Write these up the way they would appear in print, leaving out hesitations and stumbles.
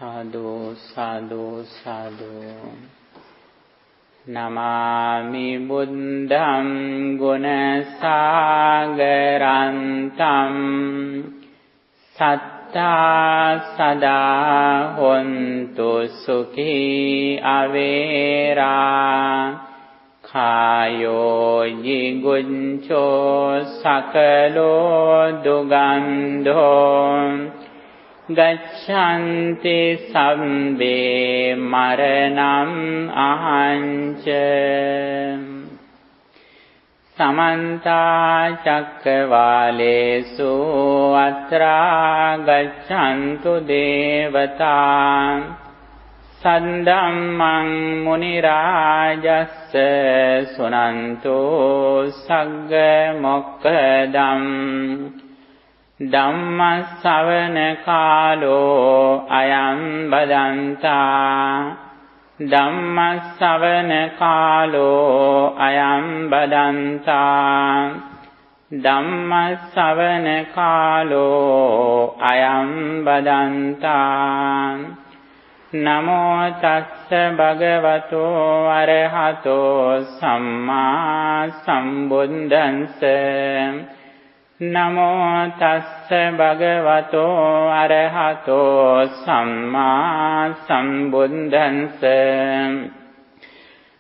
Sadhu, sadhu, sadhu. Namami buddham gunasagarantam satta sada hontu sukhi avera kayo jiguncho sakalo dugandho Gachanti sabbe maranam ahanca Samanta cakkavalesu atra gachantu devata Saddammang munirajassa sunanto sagga mokkadam Dhammasavana kalo ayam badanta Dhammasavana kalo ayam badanta Dhammasavana kalo ayam badanta Namo tassa bhagavato arahato samma sambuddhassa Namo tassa bhagavato arahato samma sambuddhassa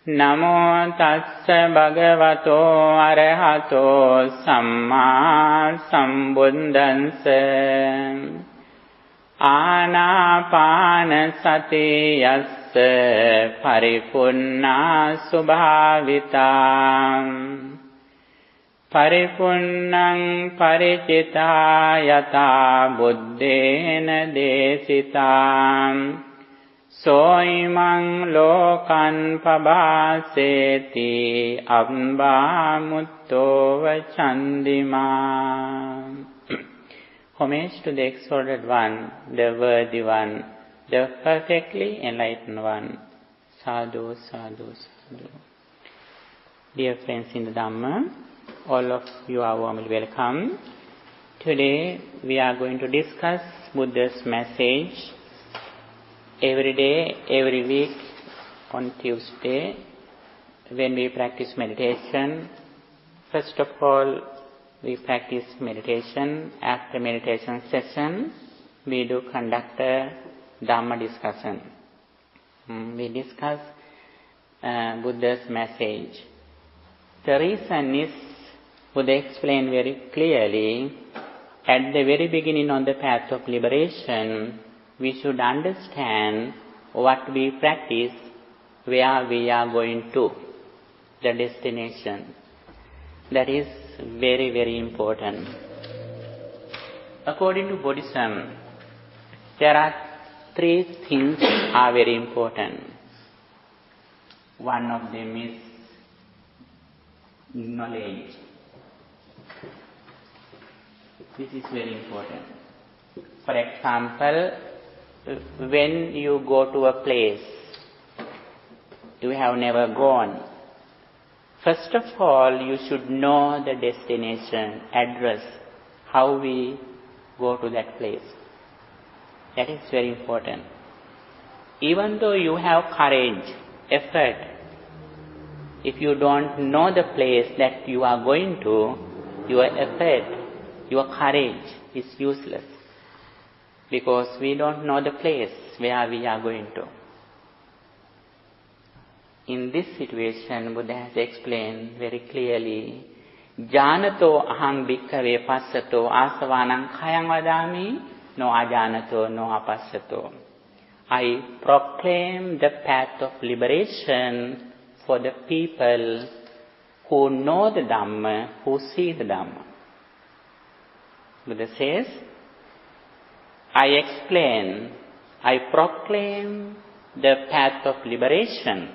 Namo tassa bhagavato arahato samma sambuddhassa Ānāpāna satiyassa paripunna subhavitā Paripunnang paricitā yatā buddhena desitā Soimang lokan pabhāseti ambā mutto vachandimā Homage to the exalted one, the worthy one, the perfectly enlightened one. Sadhu, sadhu, sadhu. Dear friends in the Dhamma, all of you are warmly welcome. Today we are going to discuss Buddha's message every day, every week on Tuesday when we practice meditation. First of all, we practice meditation. After meditation session, we do conduct a Dhamma discussion. We discuss Buddha's message. The reason is Buddha explained very clearly, at the very beginning on the path of liberation, we should understand what we practice, where we are going to, the destination. That is very, very important. According to Buddhism, there are three things are very important. One of them is knowledge. This is very important. For example, when you go to a place you have never gone, first of all, you should know the destination, address, how we go to that place. That is very important. Even though you have courage, effort, if you don't know the place that you are going to, your effort, your courage is useless. Because we don't know the place where we are going to. In this situation, Buddha has explained very clearly, Janato aham bhikkhave passato asavanam khayam vadami no ajanato no apassato. I proclaim the path of liberation for the people who know the Dhamma, who see the Dhamma. Buddha says, I proclaim the path of liberation.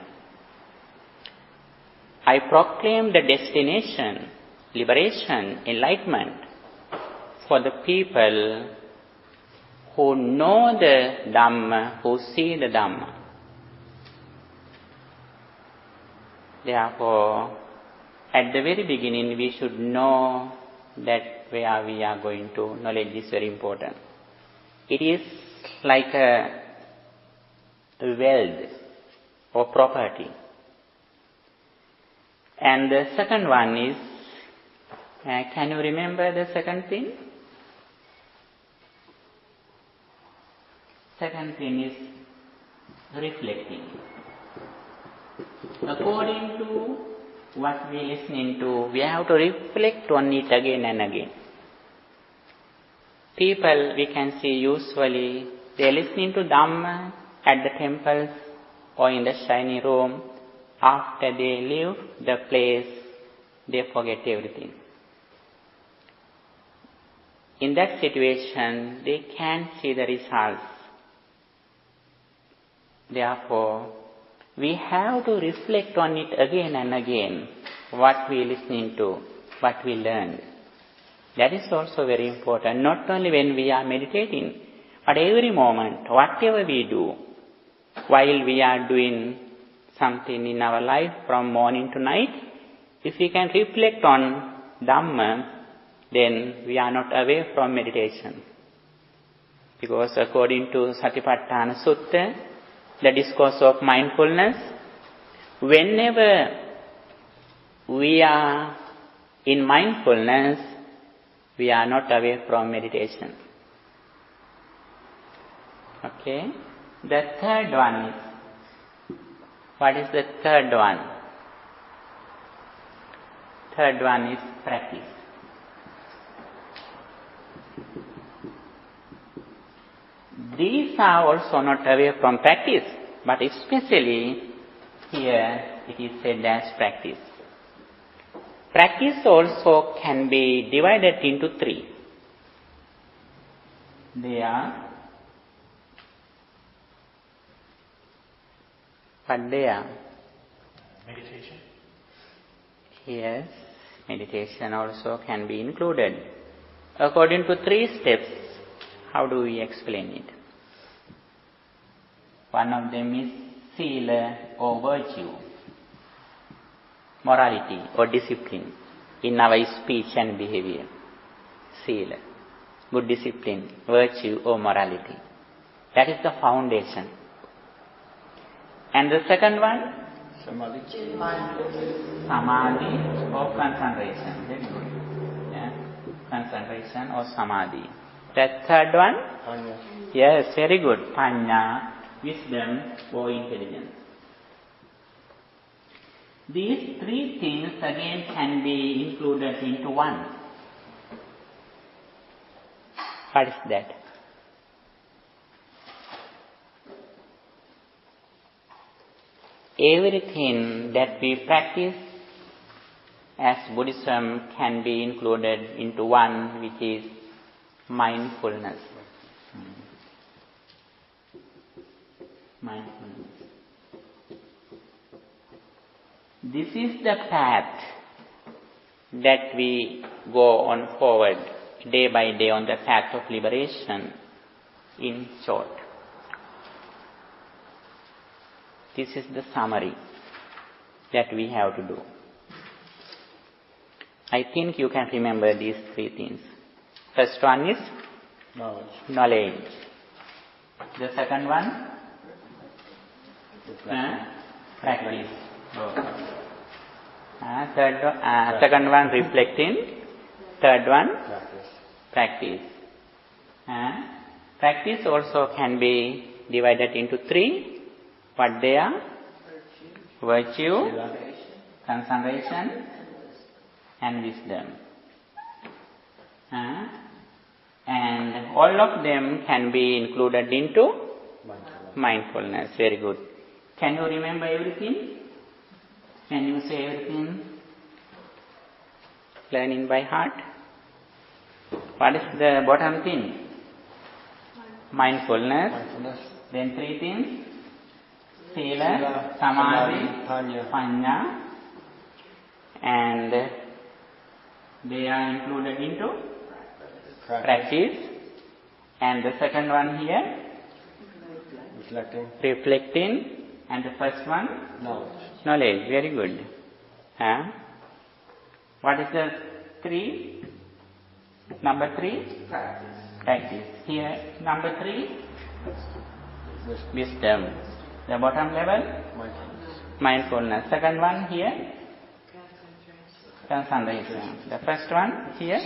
I proclaim the destination, liberation, enlightenment for the people who know the Dhamma, who see the Dhamma. Therefore, at the very beginning, we should know that where we are going to. Knowledge is very important. It is like a wealth or property. And the second one is, can you remember the second thing? Second thing is reflecting. According to what we are listening to, we have to reflect on it again and again. People, we can see usually, they are listening to Dhamma at the temples or in the shiny room. After they leave the place, they forget everything. In that situation, they can't see the results. Therefore, we have to reflect on it again and again, what we are listening to, what we learned. That is also very important, not only when we are meditating, but every moment, whatever we do, while we are doing something in our life from morning to night, if we can reflect on Dhamma, then we are not away from meditation. Because according to Satipatthana Sutta, the discourse of mindfulness, whenever we are in mindfulness, we are not away from meditation. Okay? The third one is, what is the third one? Third one is practice. These are also not away from practice, but especially here it is said as practice. Practice also can be divided into three. They are, what they are? Meditation. Yes, meditation also can be included. According to three steps, how do we explain it? One of them is sila or virtue, morality or discipline in our speech and behavior. Sila, good discipline, virtue or morality. That is the foundation. And the second one? Samadhi. Samadhi or concentration. Very good. Yeah. Concentration or samadhi. The third one? Panya. Yes, very good. Panya, wisdom or intelligence. These three things again can be included into one. What is that? Everything that we practice as Buddhism can be included into one, which is mindfulness. Mindfulness. This is the path that we go on forward day by day on the path of liberation, in short. This is the summary that we have to do. I think you can remember these three things. First one is knowledge. The second one? Practice. Second one, reflecting. Third one? Practice. Practice also can be divided into three. What they are? Virtue, concentration, and wisdom. And all of them can be included into mindfulness. Very good. Can you remember everything? Can you say everything? Learning by heart. What is the bottom thing? Mindfulness. Then three things. Sila, Samadhi, Panya. And they are included into practice. And the second one here? Reflecting. And the first one? Knowledge. Very good. What is the three? Number three? Practice. Here, number three? Wisdom. The bottom level? Mindfulness. Second one here? Concentration. The first one here?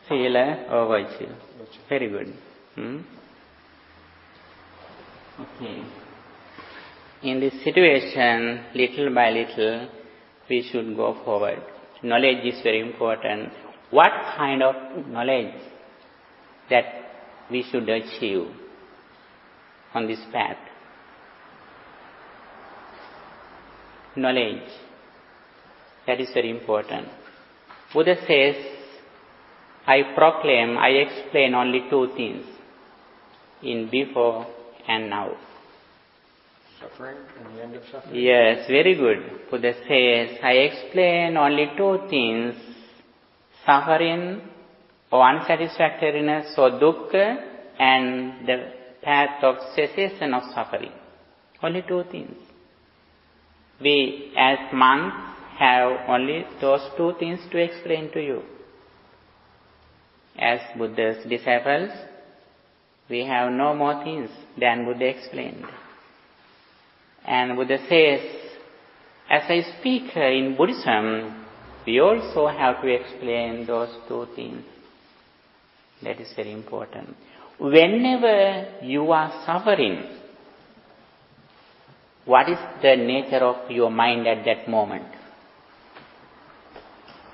Sila or virtue. Very good. Okay. In this situation, little by little, we should go forward. Knowledge is very important. What kind of knowledge that we should achieve on this path? Knowledge. That is very important. Buddha says, I proclaim, I explain only two things, in before and now. Suffering and the end of suffering? Yes, very good. Buddha says, I explain only two things, suffering or unsatisfactoriness or dukkha and the path of cessation of suffering. Only two things. We as monks have only those two things to explain to you. As Buddha's disciples, we have no more things than Buddha explained. And Buddha says, as a speaker in Buddhism, we also have to explain those two things. That is very important. Whenever you are suffering, what is the nature of your mind at that moment?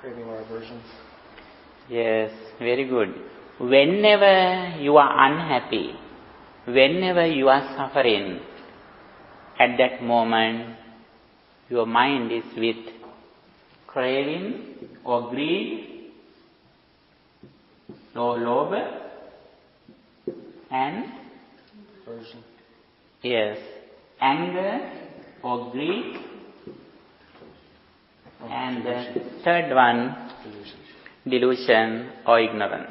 Craving or aversion. Yes, very good. Whenever you are unhappy, whenever you are suffering, at that moment, your mind is with craving or greed, or lobha, and Aversion. yes, anger or greed, and the third one, delusion or ignorance.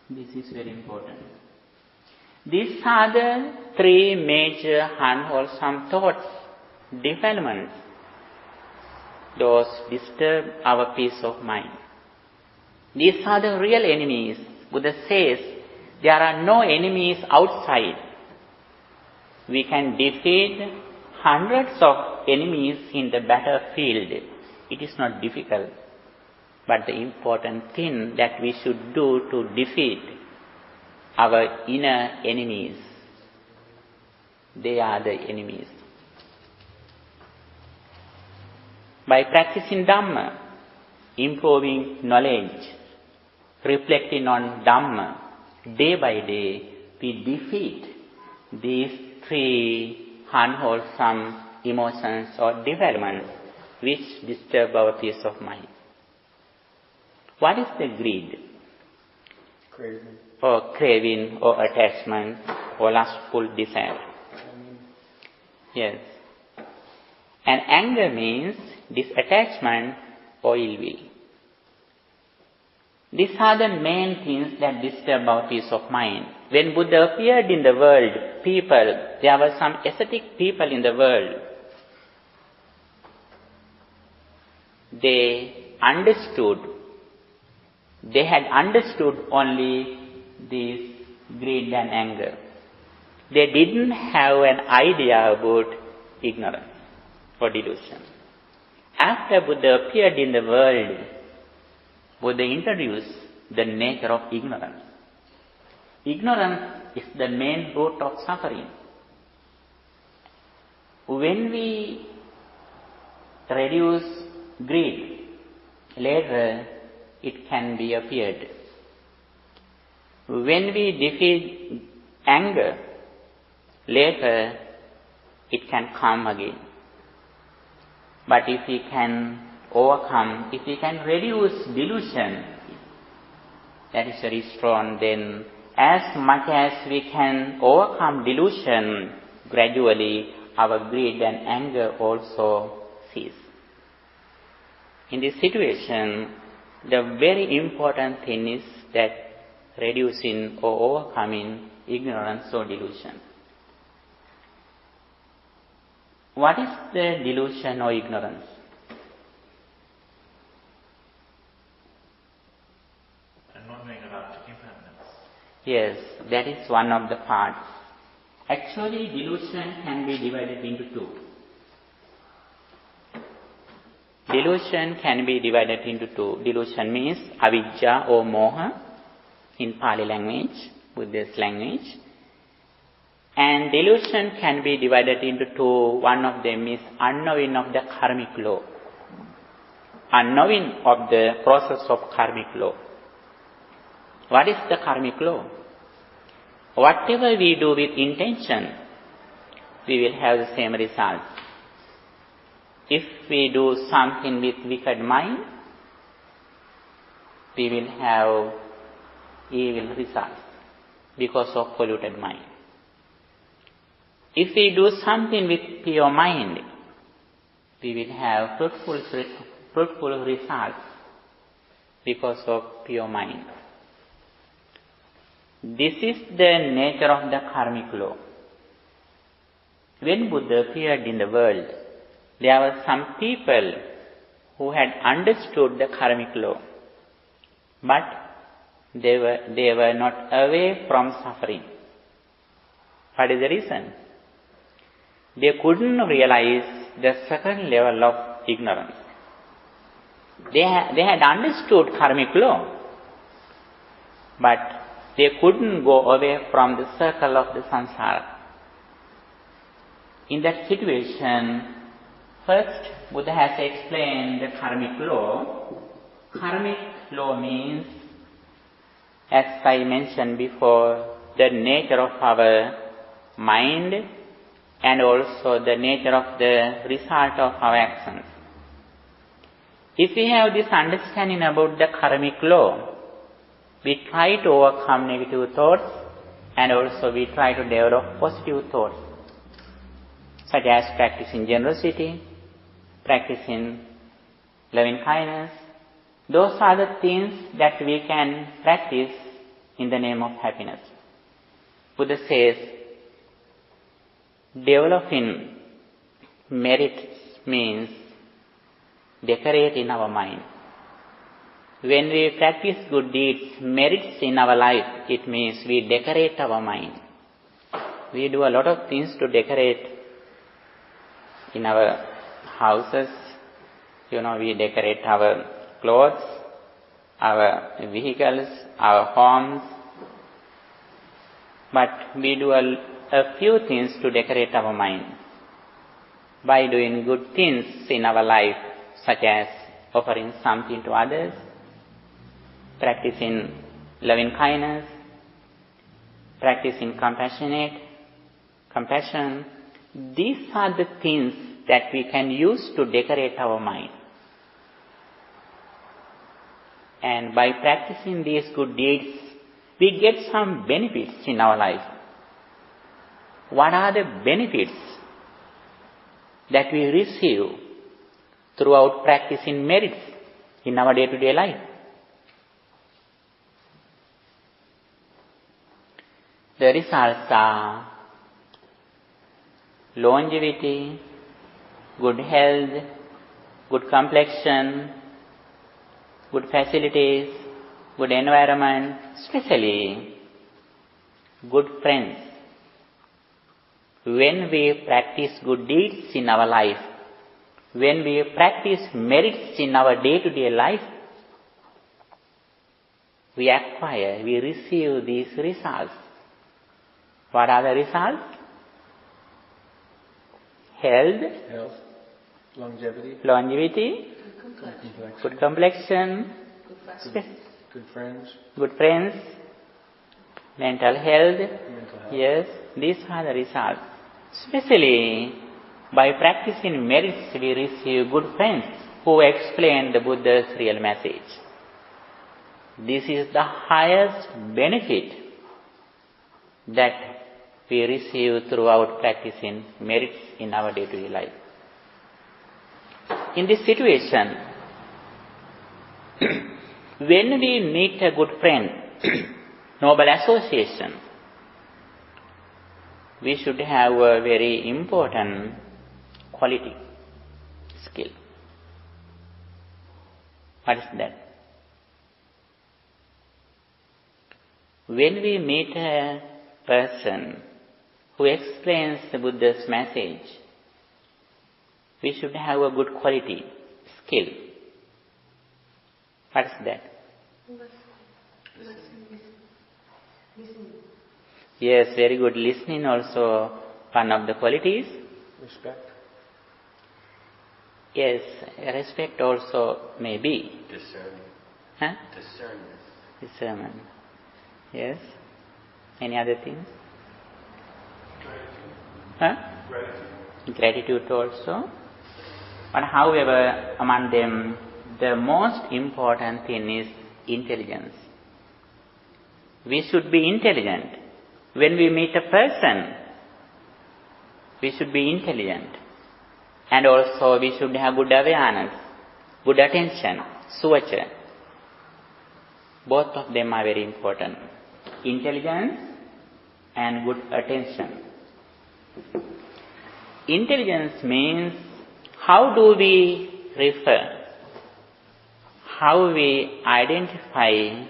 This is very important. These are the three major unwholesome thoughts, defilements. Those disturb our peace of mind. These are the real enemies. Buddha says there are no enemies outside. We can defeat hundreds of enemies in the battlefield. It is not difficult. But the important thing that we should do to defeat our inner enemies, they are the enemies. By practicing Dhamma, improving knowledge, reflecting on Dhamma, day by day, we defeat these three unwholesome emotions or developments which disturb our peace of mind. What is the greed? Craving. Or craving or attachment or lustful desire. Yes. And anger means disattachment or ill will. These are the main things that disturb our peace of mind. When Buddha appeared in the world, there were some ascetic people in the world. They had understood only this greed and anger. They didn't have an idea about ignorance or delusion. After Buddha appeared in the world, Buddha introduced the nature of ignorance. Ignorance is the main root of suffering. When we reduce greed, later it can be appeared. When we defeat anger, later it can come again. But if we can overcome, if we can reduce delusion, that is very strong, then as much as we can overcome delusion, gradually our greed and anger also cease. In this situation, the very important thing is that reducing or overcoming ignorance or delusion. What is the delusion or ignorance? And not knowing about impermanence. Yes, that is one of the parts Actually, delusion can be divided into two. Delusion can be divided into two. Delusion means avijja or moha in Pali language, Buddhist language. And delusion can be divided into two. One of them is unknowing of the karmic law. Unknowing of the process of karmic law. What is the karmic law? Whatever we do with intention, we will have the same result. If we do something with wicked mind, we will have evil results because of polluted mind. If we do something with pure mind, we will have fruitful results because of pure mind. This is the nature of the karmic law. When Buddha appeared in the world, there were some people who had understood the karmic law, but they were not away from suffering. What is the reason? They couldn't realize the second level of ignorance. They had understood karmic law, but they couldn't go away from the circle of the samsara. In that situation, first Buddha has explained the karmic law. Karmic law means, as I mentioned before, the nature of our mind and also the nature of the result of our actions. If we have this understanding about the karmic law, we try to overcome negative thoughts and also we try to develop positive thoughts, such as practicing generosity, practicing loving kindness. Those are the things that we can practice in the name of happiness. Buddha says, developing merits means decorating our mind. When we practice good deeds, merits in our life, it means we decorate our mind. We do a lot of things to decorate in our houses. We decorate our clothes, our vehicles, our homes. But we do a few things to decorate our mind. By doing good things in our life, such as offering something to others, practicing loving kindness, practicing compassion. These are the things that we can use to decorate our mind. And by practicing these good deeds, we get some benefits in our life. What are the benefits that we receive throughout practicing merits in our day-to-day life? The results are longevity, good health, good complexion, good facilities, good environment, especially good friends. When we practice good deeds in our life, when we practice merits in our day-to-day life, we receive these results. What are the results? Health, longevity, good complexion, good friends, mental health. Yes, these are the results. Especially by practicing merits, we receive good friends who explain the Buddha's real message. This is the highest benefit that we receive throughout practicing merits in our day-to-day life. In this situation, when we meet a good friend, noble association, we should have a very important quality, skill. What is that? When we meet a person who explains the Buddha's message, we should have a good quality, skill. What is that? Yes, very good. Listening also one of the qualities. Respect. Yes, respect also may be. Discerning. Huh? Discernment. Discernment. Yes. Any other things? Gratitude. Huh? Gratitude. Gratitude also. But however, among them, the most important thing is intelligence. We should be intelligent. When we meet a person, we should be intelligent. And also we should have good awareness, good attention, suvacha. Both of them are very important. Intelligence and good attention. Intelligence means how do we refer, how we identify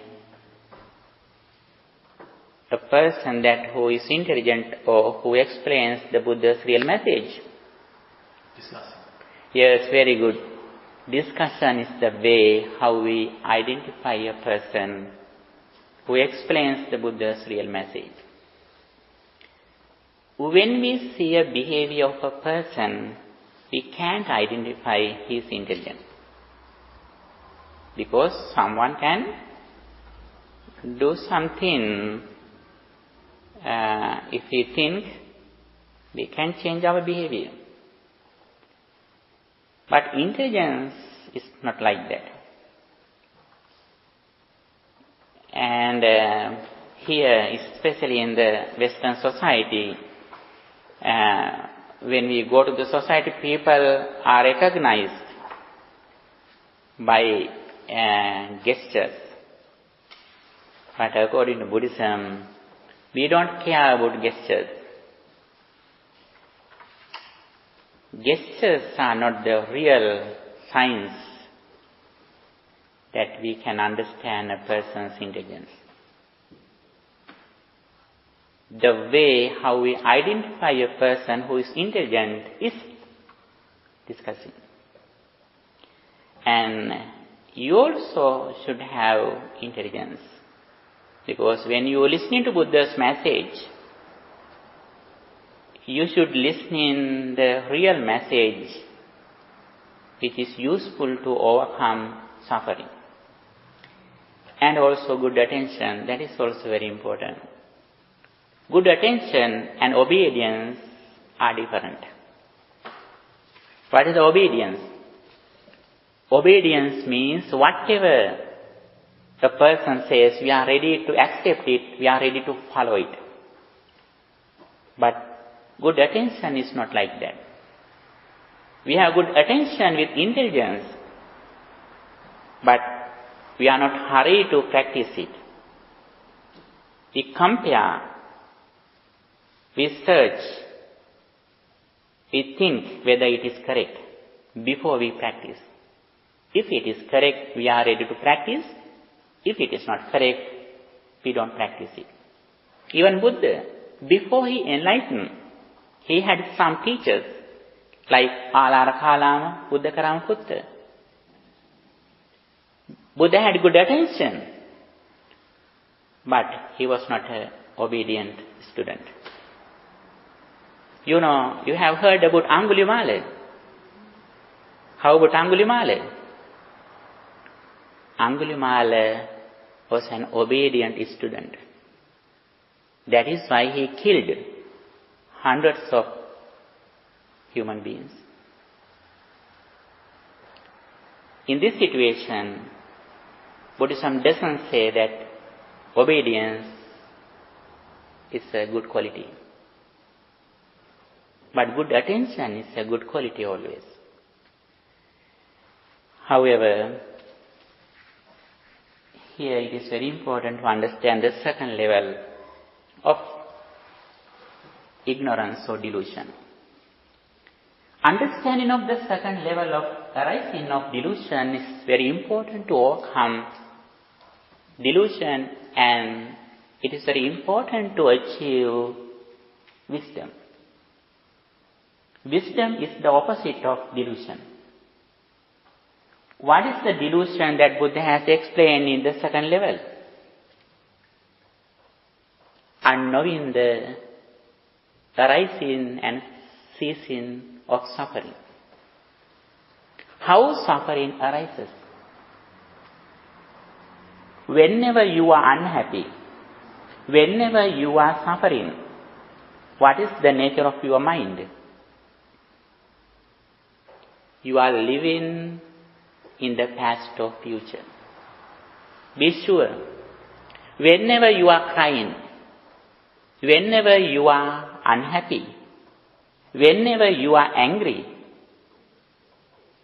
a person that who is intelligent or who explains the Buddha's real message. Discussing. Yes, very good. Discussion is the way how we identify a person who explains the Buddha's real message. When we see a behavior of a person, we can't identify his intelligence. Because someone can do something, if we think, we can change our behavior. But intelligence is not like that. And here, especially in the Western society, when we go to the society, people are recognized by gestures. But according to Buddhism, we don't care about gestures. Gestures are not the real signs that we can understand a person's intelligence. The way how we identify a person who is intelligent is discussing. And you also should have intelligence. Because when you are listening to Buddha's message, you should listen in the real message which is useful to overcome suffering. And also good attention, that is also very important. Good attention and obedience are different. What is obedience? Obedience means whatever the person says, we are ready to accept it, we are ready to follow it. But good attention is not like that. We have good attention with intelligence, but we are not hurried to practice it. We compare, we search, we think whether it is correct before we practice. If it is correct, we are ready to practice. If it is not correct, we don't practice it. Even Buddha, before he enlightened, he had some teachers like Alara Kalama, Buddha Karamaputta. Buddha had good attention, but he was not an obedient student. You know, you have heard about Angulimala. How about Angulimala? Angulimala was an obedient student. That is why he killed hundreds of human beings. In this situation, Buddhism doesn't say that obedience is a good quality. But good attention is a good quality always. However, here it is very important to understand the second level of ignorance or delusion. Understanding of the second level of arising of delusion is very important to overcome delusion, and it is very important to achieve Wisdom. Wisdom is the opposite of delusion. What is the delusion that Buddha has explained in the second level? Unknowing the arising and ceasing of suffering. How suffering arises? Whenever you are unhappy, whenever you are suffering, what is the nature of your mind? You are living in the past or future. Be sure, whenever you are crying, whenever you are unhappy, whenever you are angry,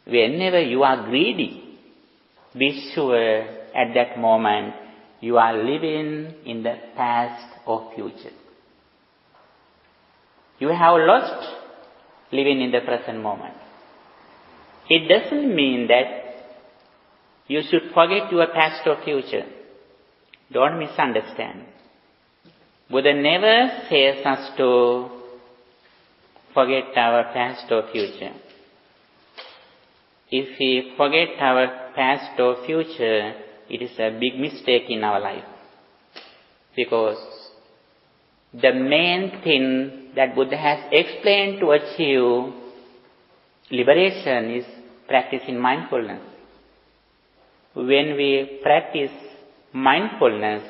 whenever you are greedy, be sure at that moment you are living in the past or future. You have lost living in the present moment. It doesn't mean that you should forget your past or future. Don't misunderstand. Buddha never says us to forget our past or future. If we forget our past or future, it is a big mistake in our life. Because the main thing that Buddha has explained to achieve liberation is practicing mindfulness. When we practice mindfulness,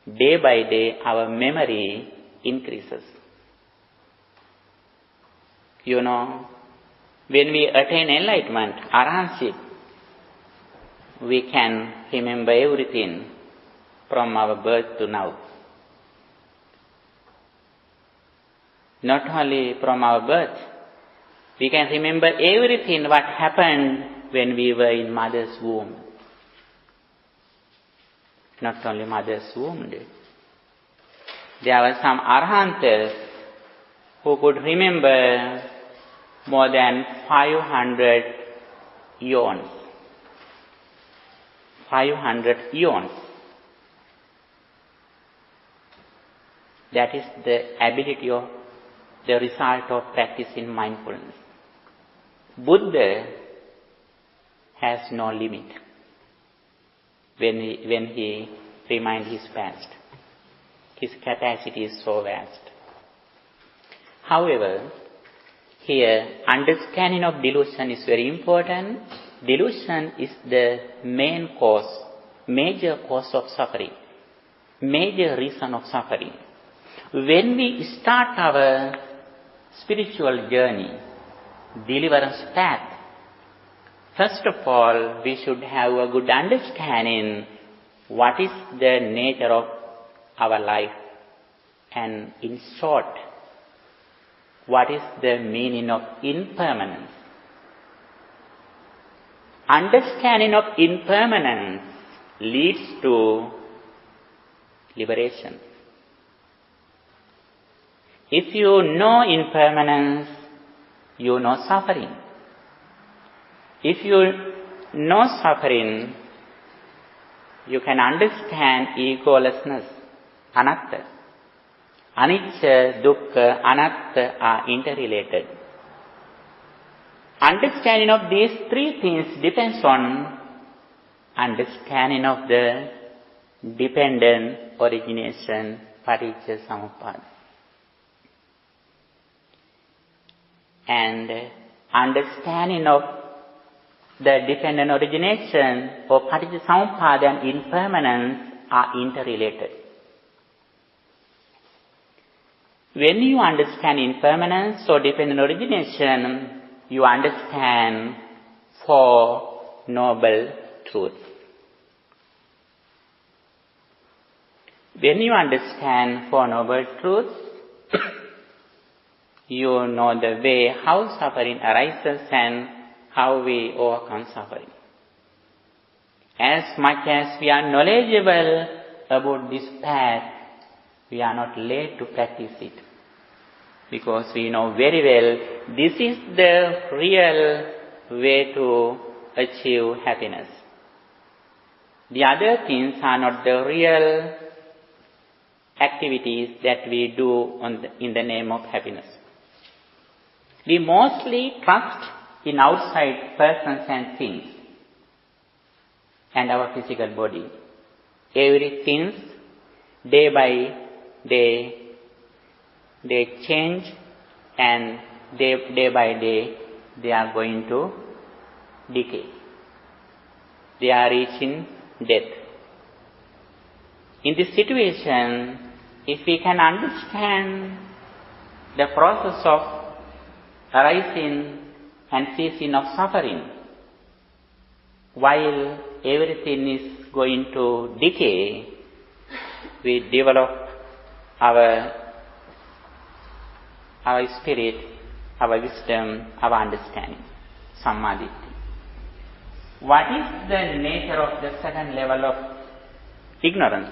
day by day our memory increases. You know, when we attain enlightenment, arahantship, we can remember everything from our birth to now. Not only from our birth, we can remember everything what happened when we were in mother's womb. Not only mother's womb. There were some arahants who could remember more than 500 eons. 500 eons. That is the ability of the result of practicing mindfulness. Buddha has no limit when he reminds his past. His capacity is so vast. However, here understanding of delusion is very important. Delusion is the main cause, major cause of suffering, major reason of suffering. When we start our spiritual journey, deliverance path, first of all, we should have a good understanding what is the nature of our life, and in short, what is the meaning of impermanence. Understanding of impermanence leads to liberation. If you know impermanence, you know suffering. If you know suffering, you can understand egolessness, anatta. Anicca, dukkha, anatta are interrelated. Understanding of these three things depends on understanding of the dependent origination, paticca samuppada. And understanding of the dependent origination or paticca samuppada and impermanence are interrelated. When you understand impermanence or dependent origination, you understand Four Noble Truths. When you understand Four Noble Truths, you know the way how suffering arises and how we overcome suffering. As much as we are knowledgeable about this path, we are not led to practice it. Because we know very well this is the real way to achieve happiness. The other things are not the real activities that we do in the name of happiness. We mostly trust in outside persons and things and our physical body. Everything, day by day, they change, and day by day they are going to decay. They are reaching death. In this situation, if we can understand the process of arising and ceasing of suffering, while everything is going to decay, we develop our spirit, our wisdom, our understanding, samadhi. What is the nature of the second level of ignorance?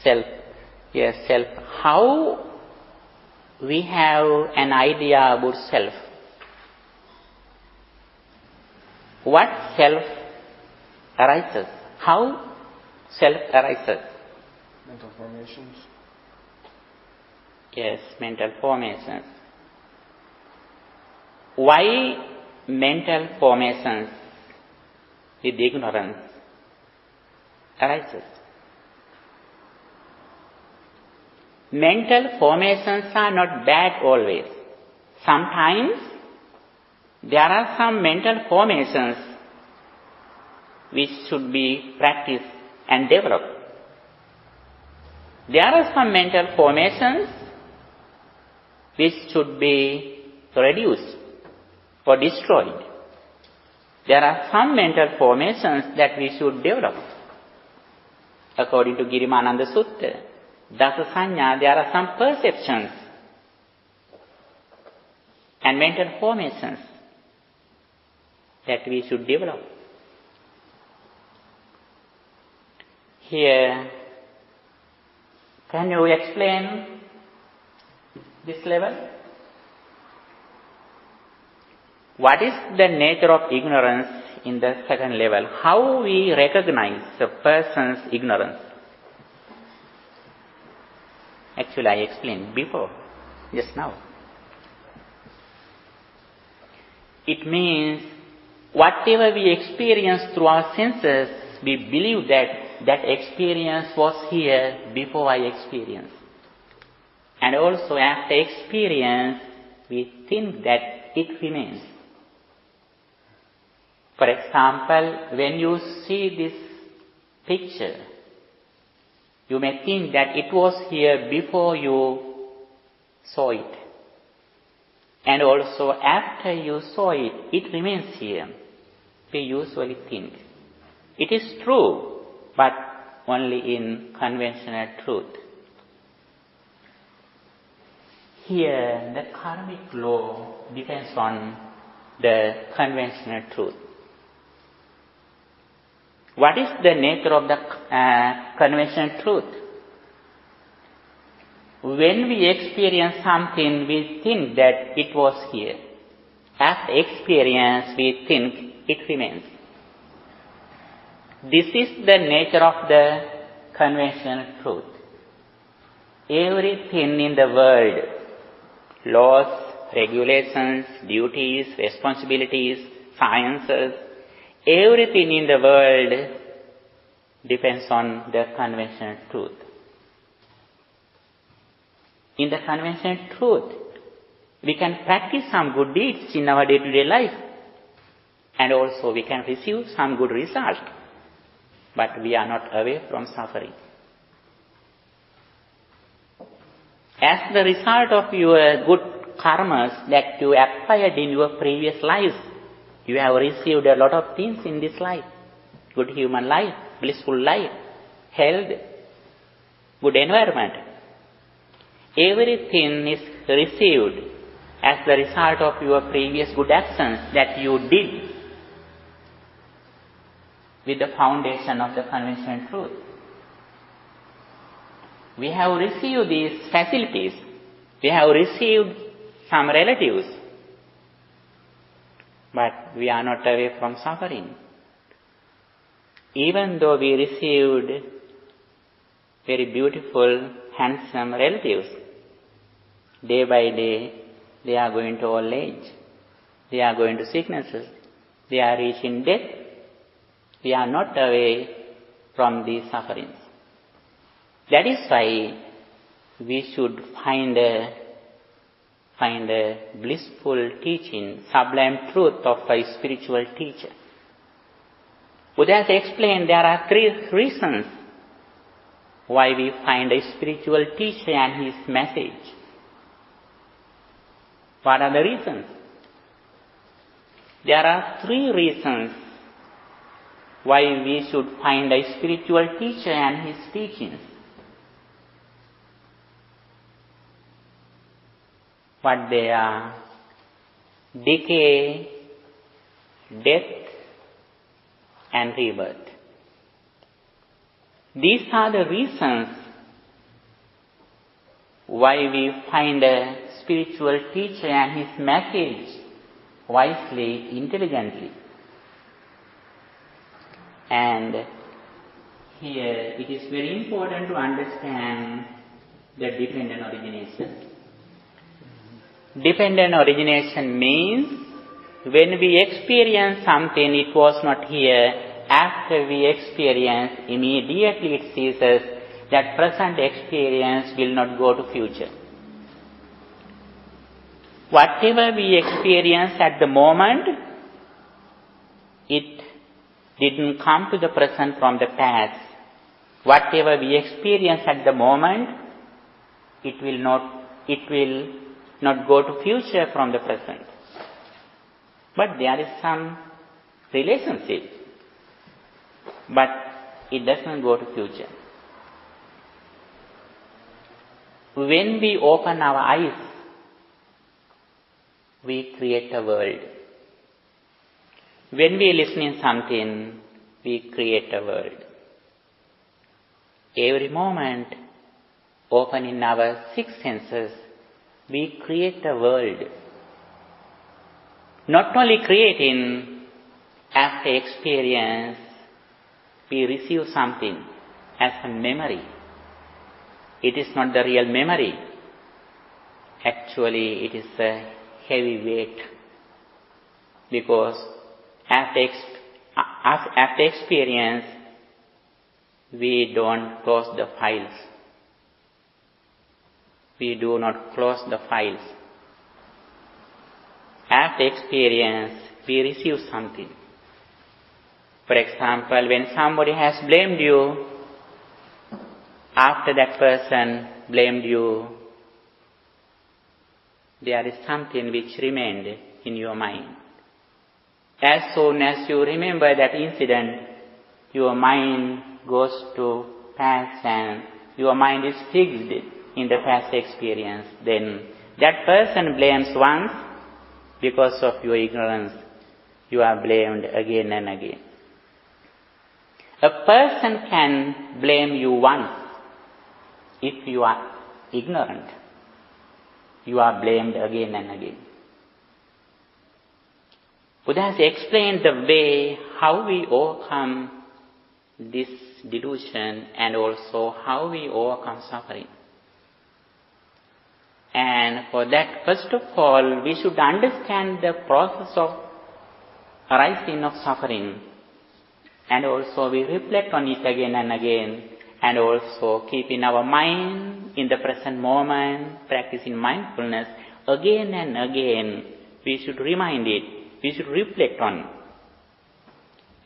Self. Yes, self. How we have an idea about self? What self arises? How self arises? Mental formations. Yes, mental formations. Why mental formations with ignorance arises? Mental formations are not bad always. Sometimes there are some mental formations which should be practiced and developed. There are some mental formations which should be reduced or destroyed. There are some mental formations that we should develop. According to Girimananda Sutta, Dasa Sanya, there are some perceptions and mental formations that we should develop. Here, can you explain this level? What is the nature of ignorance in the second level? How we recognize a person's ignorance? Actually, I explained before, just now. It means whatever we experience through our senses, we believe that that experience was here before I experienced. And also after experience, we think that it remains. For example, when you see this picture, you may think that it was here before you saw it. And also after you saw it, it remains here. We usually think. It is true, but only in conventional truth. Here, the karmic law depends on the conventional truth. What is the nature of the conventional truth? When we experience something, we think that it was here. After experience, we think it remains. This is the nature of the conventional truth. Everything in the world, laws, regulations, duties, responsibilities, sciences, everything in the world depends on the conventional truth. In the conventional truth, we can practice some good deeds in our day-to-day life, and also we can receive some good result, but we are not away from suffering. As the result of your good karmas that you acquired in your previous lives, you have received a lot of things in this life. Good human life, blissful life, health, good environment. Everything is received as the result of your previous good actions that you did with the foundation of the conventional truth. We have received these facilities. We have received some relatives. But we are not away from suffering. Even though we received very beautiful, handsome relatives, day by day they are going to old age, they are going to sicknesses, they are reaching death. We are not away from these sufferings. That is why we should find a blissful teaching, sublime truth of a spiritual teacher. Buddha has explained there are 3 reasons why we find a spiritual teacher and his message. What are the reasons? There are 3 reasons why we should find a spiritual teacher and his teachings. What they are: decay, death, and rebirth. These are the reasons why we find a spiritual teacher and his message wisely, intelligently. And here it is very important to understand the dependent origination. Dependent origination means when we experience something, it was not here. After we experience, immediately it ceases. That present experience will not go to future. Whatever we experience at the moment, it didn't come to the present from the past. Whatever we experience at the moment, it will not go to future from the present. But there is some relationship. But it does not go to future. When we open our eyes, we create a world. When we listen in something, we create a world. Every moment, opening our 6 senses, we create a world. Not only creating, after experience, we receive something as a memory. It is not the real memory. Actually, it is a heavy weight. Because after experience, we don't close the files. We do not close the files. After experience, we receive something. For example, when somebody has blamed you, after that person blamed you, there is something which remained in your mind. As soon as you remember that incident, your mind goes to past and your mind is fixed in the past experience. Then that person blames once, because of your ignorance, you are blamed again and again. A person can blame you once if you are ignorant. You are blamed again and again. Buddha has explained the way how we overcome this delusion and also how we overcome suffering. And for that, first of all, we should understand the process of arising of suffering. And also we reflect on it again and again. And also keep in our mind, in the present moment, practicing mindfulness again and again. We should remind it. We should reflect on.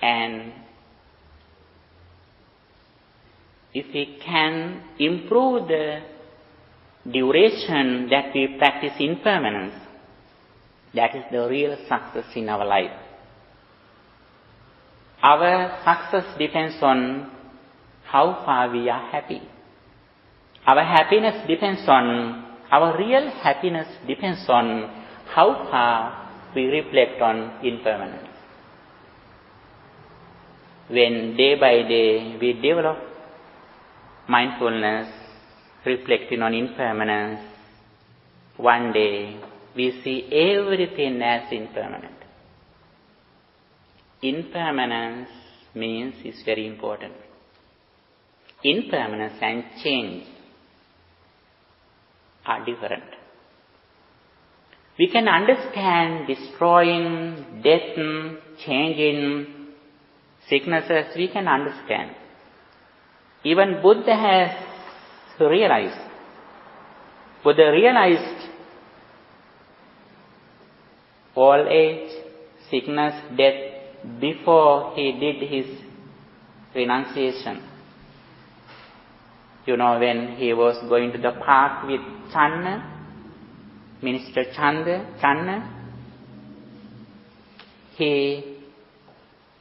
And if we can improve the duration that we practice impermanence, that is the real success in our life. Our success depends on how far we are happy. Our happiness depends on, our real happiness depends on how far we reflect on impermanence. When day by day we develop mindfulness, reflecting on impermanence, one day we see everything as impermanent. Impermanence means is very important. Impermanence and change are different. We can understand destroying, death, changing, sicknesses, we can understand. Even Buddha has realized. Buddha realized old age, sickness, death before he did his renunciation. You know, when he was going to the park with Channa, Minister Channa, he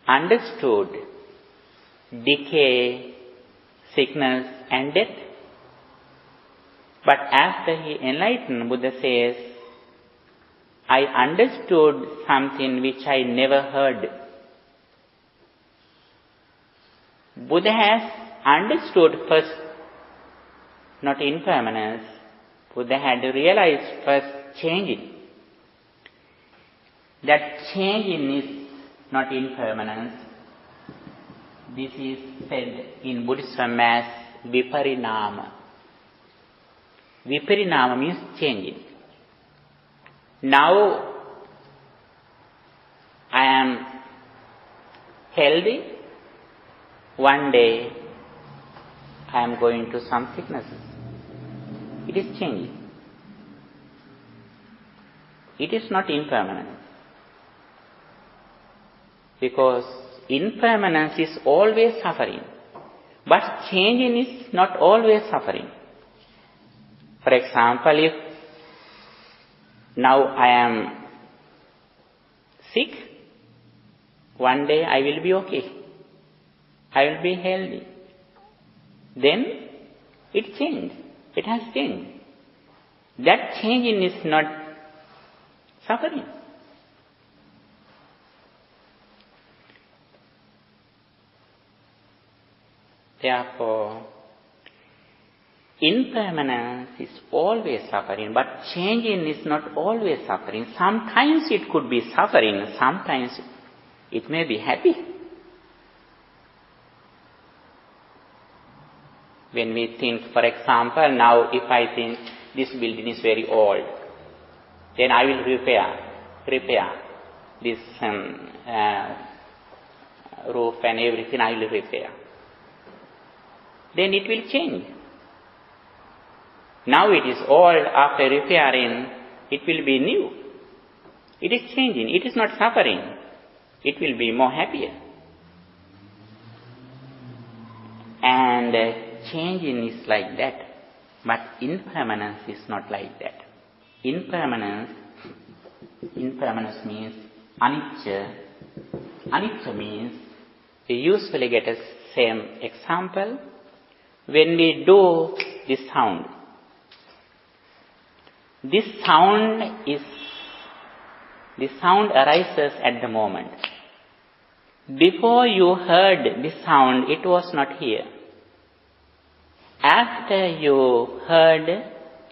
understood decay, sickness and death. But after he enlightened, Buddha says, I understood something which I never heard. Buddha has understood first, not impermanence. Buddha had realized first changing. That changing is not impermanence. This is said in Buddhism as viparinama. Viparinama means changing. Now I am healthy. One day I am going to some sicknesses. It is changing. It is not impermanence. Because impermanence is always suffering. But changing is not always suffering. For example, if now I am sick, one day I will be okay. I will be healthy. Then it changed. It has changed. That changing is not suffering. Therefore, impermanence is always suffering, but changing is not always suffering. Sometimes it could be suffering, sometimes it may be happy. When we think, for example, now if I think this building is very old, then I will repair this roof and everything I will repair. Then it will change. Now it is old, after repairing, it will be new. It is changing, it is not suffering. It will be more happier. And changing is like that, but impermanence is not like that. Impermanence means anicca. Anicca means, we usually get a same example. When we do this sound arises at the moment. Before you heard this sound, it was not here. After you heard,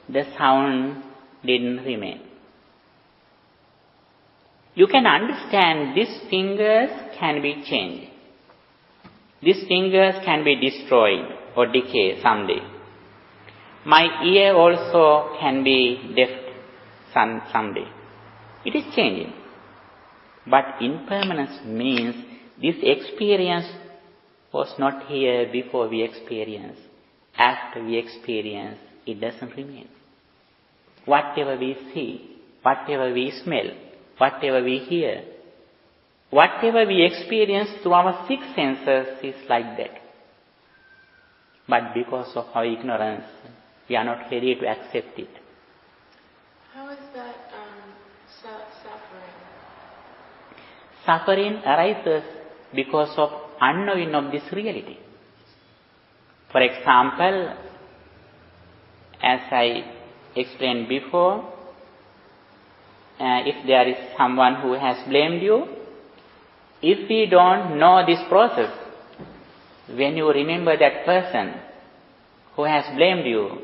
the sound didn't remain. You can understand these fingers can be changed. These fingers can be destroyed or decay someday. My ear also can be deaf someday. It is changing. But impermanence means this experience was not here before we experienced. After we experience, it doesn't remain. Whatever we see, whatever we smell, whatever we hear, whatever we experience through our six senses is like that. But because of our ignorance, we are not ready to accept it. How is that suffering? Suffering arises because of unknowing of this reality. For example, as I explained before, if there is someone who has blamed you, if we don't know this process, when you remember that person who has blamed you,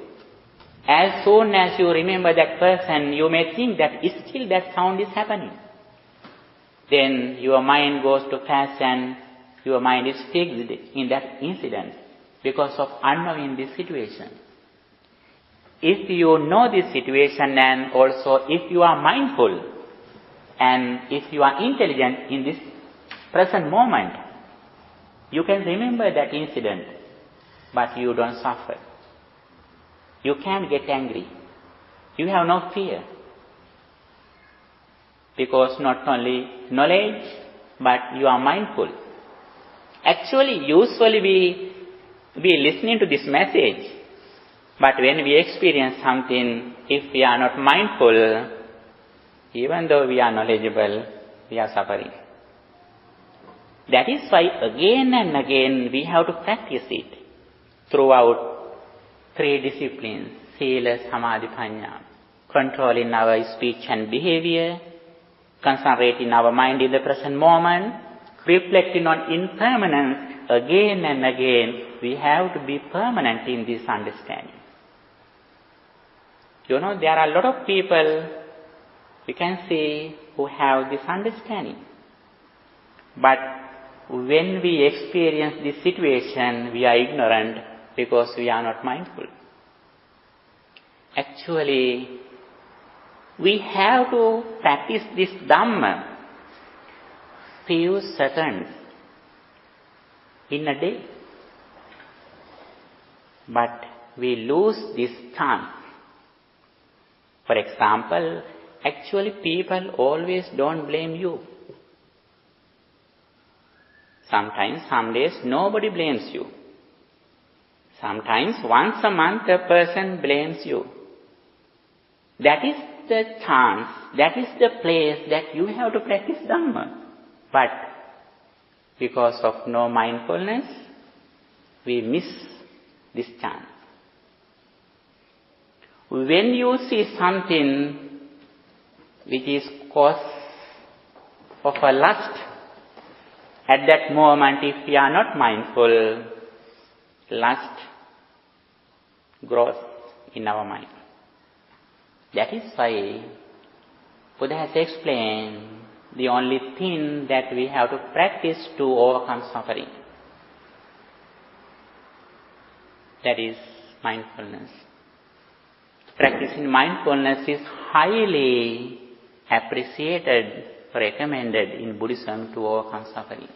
as soon as you remember that person, you may think that still that sound is happening. Then your mind goes to fashion Your mind is fixed in that incident because of unknowing this situation. If you know this situation and also if you are mindful and if you are intelligent in this present moment, you can remember that incident, but you don't suffer. You can't get angry. You have no fear. Because not only knowledge, but you are mindful. Actually, usually we listening to this message, but when we experience something, if we are not mindful, even though we are knowledgeable, we are suffering. That is why again and again we have to practice it throughout 3 disciplines, Sila, Samadhi, Panya. Controlling our speech and behavior, concentrating our mind in the present moment, reflecting on impermanence again and again. We have to be permanent in this understanding. There are a lot of people we can see who have this understanding. But when we experience this situation, we are ignorant because we are not mindful. Actually, we have to practice this Dhamma few seconds in a day. But we lose this chance. For example, actually people always don't blame you. Sometimes, some days, nobody blames you. Sometimes, once a month, a person blames you. That is the chance, that is the place that you have to practice Dhamma. But because of no mindfulness, we miss this chance. When you see something which is cause of a lust, at that moment, if we are not mindful, lust grows in our mind. That is why Buddha has explained the only thing that we have to practice to overcome suffering. That is mindfulness. Practicing mindfulness is highly appreciated, recommended in Buddhism to overcome suffering.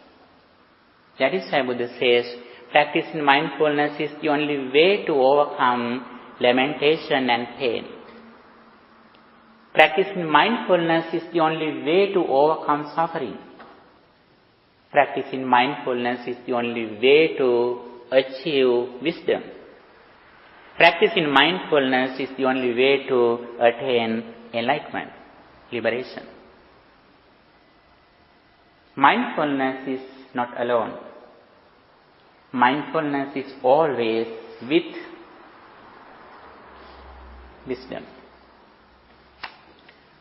That is why Buddha says, practicing mindfulness is the only way to overcome lamentation and pain. Practicing mindfulness is the only way to overcome suffering. Practicing mindfulness is the only way to achieve wisdom. Practicing mindfulness is the only way to attain enlightenment, liberation. Mindfulness is not alone. Mindfulness is always with wisdom.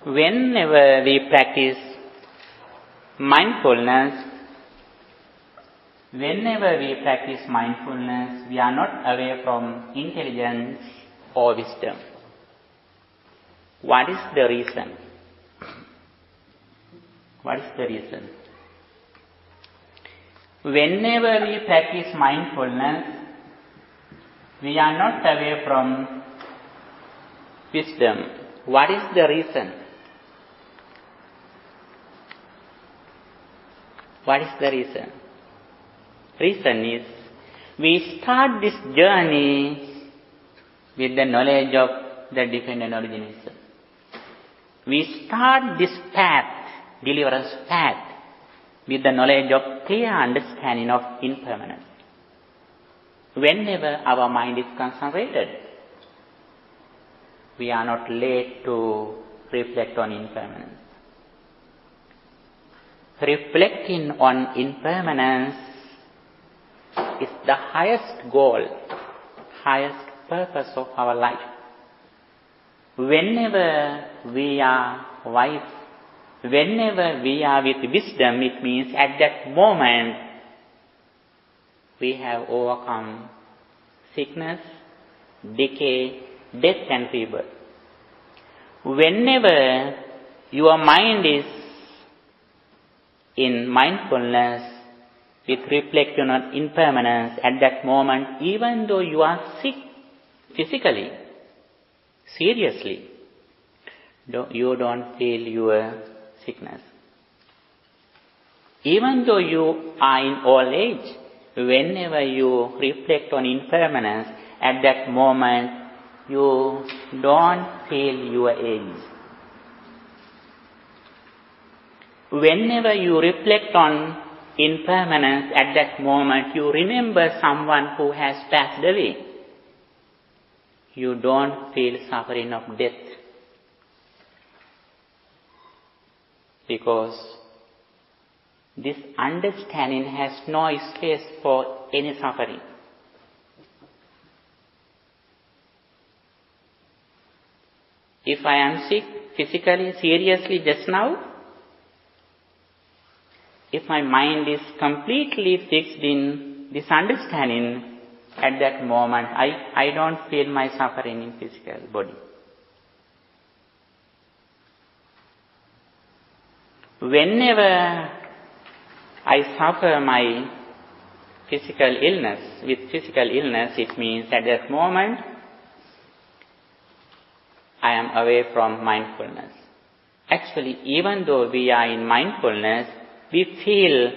Whenever we practice mindfulness, we are not away from intelligence or wisdom. What is the reason? What is the reason? Whenever we practice mindfulness, we are not away from wisdom. What is the reason? What is the reason? Reason is, we start this journey with the knowledge of the dependent origination. We start this path, deliverance path, with the knowledge of clear understanding of impermanence. Whenever our mind is concentrated, we are not led to reflect on impermanence. Reflecting on impermanence is the highest goal, highest purpose of our life. Whenever we are wise, whenever we are with wisdom, it means at that moment we have overcome sickness, decay, death and rebirth. Whenever your mind is in mindfulness, with reflection on impermanence at that moment, even though you are sick physically, seriously, you don't feel your sickness. Even though you are in old age, whenever you reflect on impermanence, at that moment you don't feel your age. Whenever you reflect on impermanence, at that moment you remember someone who has passed away. You don't feel suffering of death, because this understanding has no space for any suffering. If I am sick physically, seriously just now, if my mind is completely fixed in this understanding, at that moment I don't feel my suffering in physical body. Whenever I suffer my physical illness, with physical illness, it means at that moment I am away from mindfulness. Actually, even though we are in mindfulness, we feel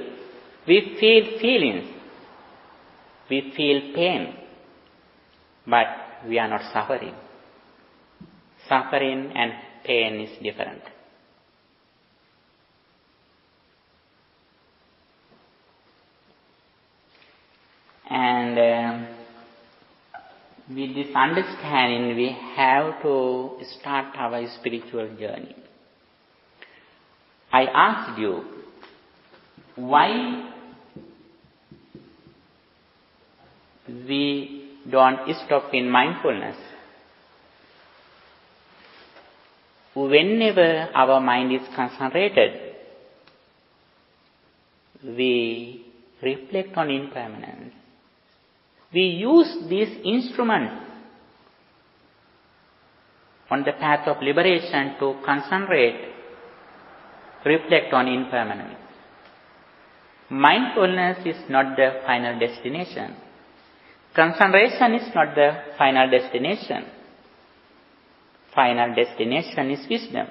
feelings, we feel pain, but we are not suffering. Suffering and pain is different. And with this understanding, we have to start our spiritual journey. I asked you, why we don't stop in mindfulness? Whenever our mind is concentrated, we reflect on impermanence. We use this instrument on the path of liberation to concentrate, reflect on impermanence. Mindfulness is not the final destination. Concentration is not the final destination. Final destination is wisdom.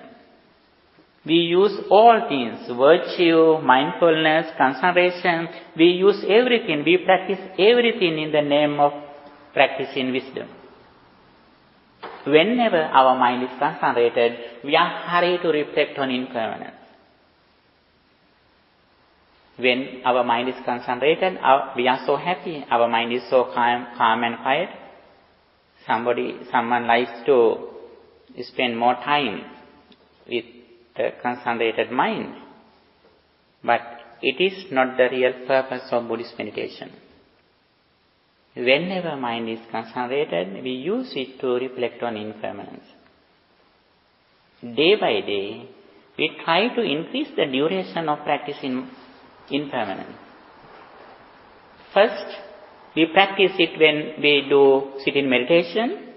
We use all things, virtue, mindfulness, concentration. We use everything. We practice everything in the name of practicing wisdom. Whenever our mind is concentrated, we are hurried to reflect on impermanence. When our mind is concentrated, we are so happy. Our mind is so calm and quiet. Someone likes to spend more time with the concentrated mind. But it is not the real purpose of Buddhist meditation. Whenever mind is concentrated, we use it to reflect on impermanence. Day by day, we try to increase the duration of practicing impermanence. First, we practice it when we do sitting meditation,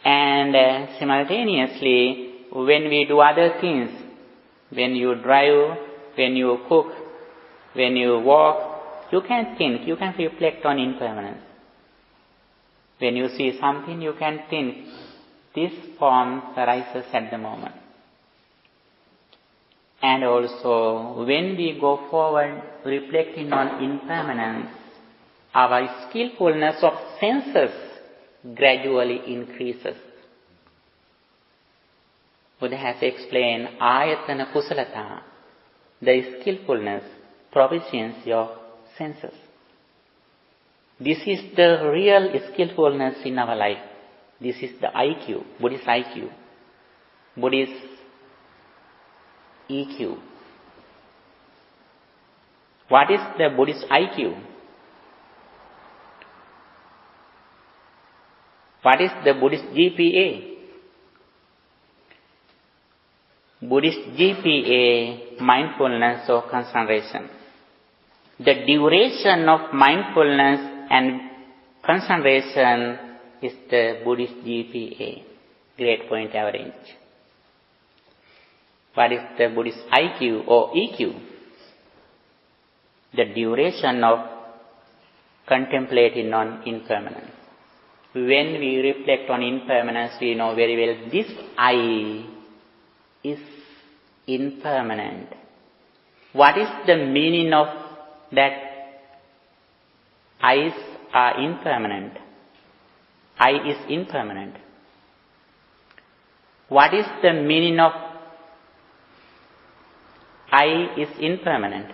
and simultaneously when we do other things, when you drive, when you cook, when you walk, you can think, you can reflect on impermanence. When you see something, you can think, this form arises at the moment. And also, when we go forward reflecting on impermanence, our skillfulness of senses gradually increases. Buddha has explained ayatana kusalata, the skillfulness, proficiency of senses. This is the real skillfulness in our life. This is the IQ, Buddhist IQ, Buddhist EQ. What is the Buddhist IQ? What is the Buddhist GPA? Buddhist GPA, mindfulness or concentration. The duration of mindfulness and concentration is the Buddhist GPA, Grade Point Average. What is the Buddhist IQ or EQ? the duration of contemplating on impermanence. When we reflect on impermanence, we know very well this I is impermanent. What is the meaning of that I's are impermanent? I is impermanent. What is the meaning of I is impermanent?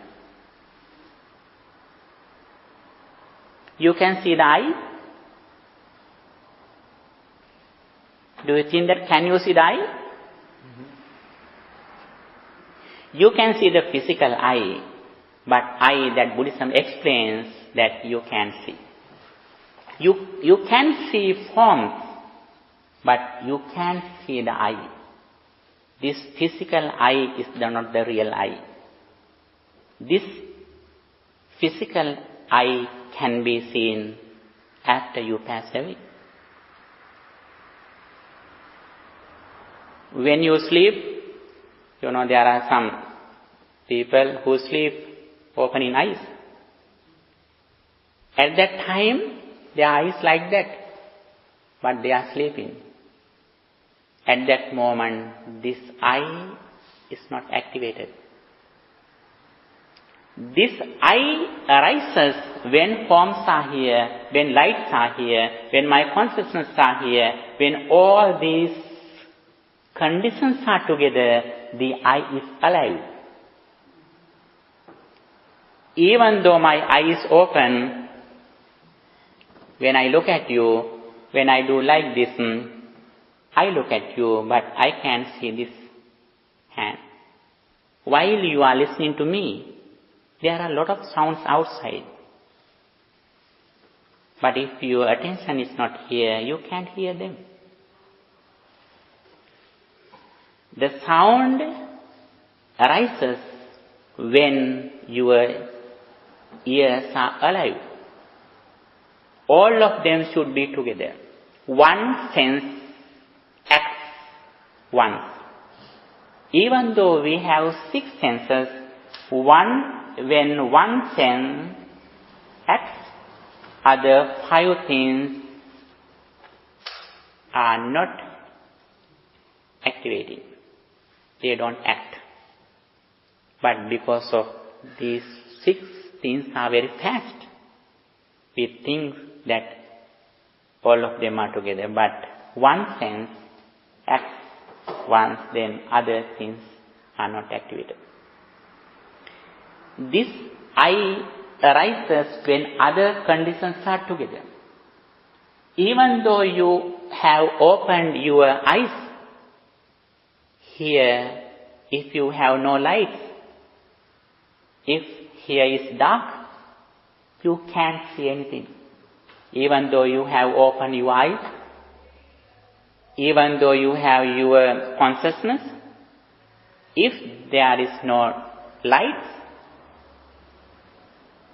You can see the I. Do you think that can you see the I? Mm-hmm. You can see the physical I, but I that Buddhism explains that you can see. You can see forms, but you can't see the I. This physical I is not the real I. This physical I can be seen after you pass away. When you sleep, there are some people who sleep opening eyes. At that time, their eyes like that, but they are sleeping. At that moment, this I is not activated. This I arises when forms are here, when lights are here, when my consciousness are here, when all these conditions are together, the I is alive. Even though my eye is open, when I look at you, when I do like this, I look at you, but I can't see this hand. While you are listening to me, there are a lot of sounds outside. But if your attention is not here, you can't hear them. The sound arises when your ears are alive. All of them should be together. One sense acts once. Even though we have 6 senses, when one sense acts, other 5 things are not activating. They don't act. But because of these 6 things are very fast, we think that all of them are together. But one sense acts once, then other things are not activated. This I arises when other conditions are together. Even though you have opened your eyes, here, if you have no light, if here is dark, you can't see anything. Even though you have opened your eyes, even though you have your consciousness, if there is no light,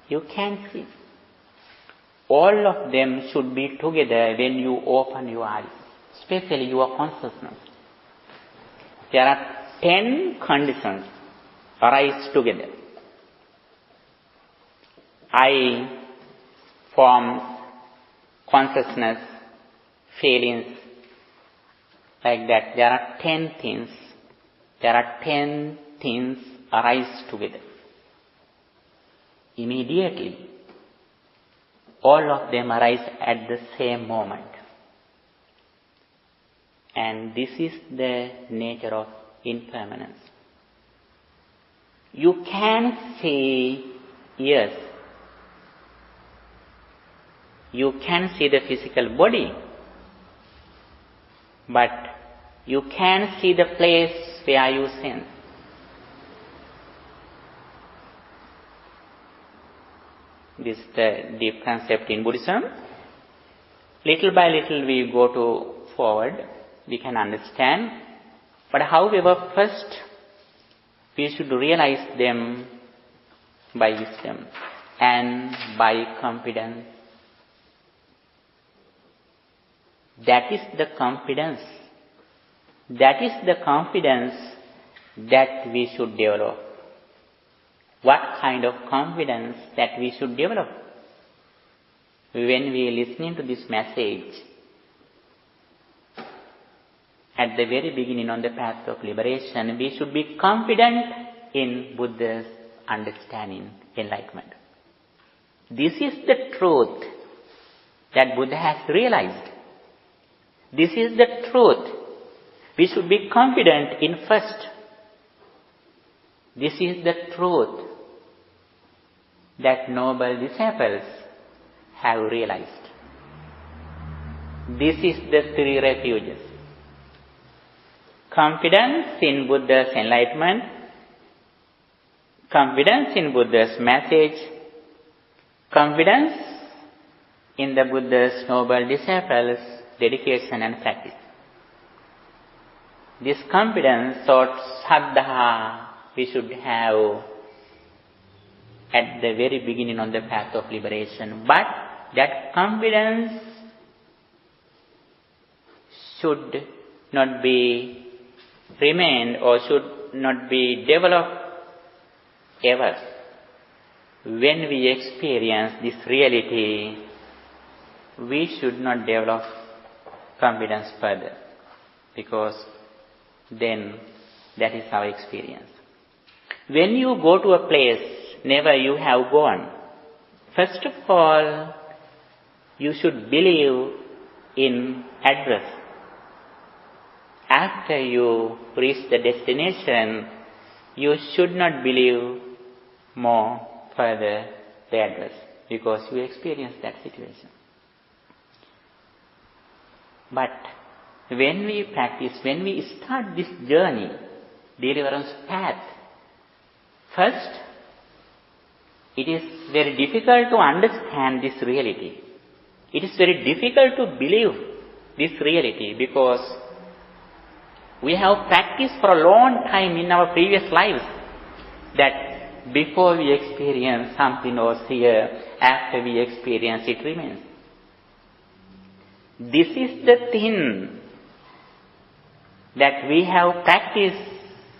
you can't see. All of them should be together when you open your eyes, especially your consciousness. There are 10 conditions arise together. I forms, consciousness, feelings, like that. There are 10 things. There are 10 things arise together. Immediately, all of them arise at the same moment. And this is the nature of impermanence. You can see ears. You can see the physical body. But you can see the place where you sense. This is the deep concept in Buddhism. Little by little we go forward. We can understand. But however, first we should realize them by wisdom and by confidence. That is the confidence. That is the confidence that we should develop. what kind of confidence that we should develop. When we are listening to this message, at the very beginning on the path of liberation, we should be confident in Buddha's understanding, enlightenment. This is the truth that Buddha has realized. This is the truth. We should be confident in first. This is the truth that noble disciples have realized. This is the three refuges. Confidence in Buddha's enlightenment, confidence in Buddha's message, confidence in the Buddha's noble disciples' dedication and practice. This confidence or saddha we should have at the very beginning on the path of liberation. But that confidence should not be remained or should not be developed ever. When we experience this reality, we should not develop confidence further, because then that is our experience. When you go to a place never you have gone, first of all, you should believe in address. After you reach the destination, you should not believe more further the address, because you experience that situation. But when we practice, when we start this journey, deliverance path, first, it is very difficult to understand this reality. It is very difficult to believe this reality, because we have practiced for a long time in our previous lives that before we experience something was here, after we experience it remains. This is the thing that we have practiced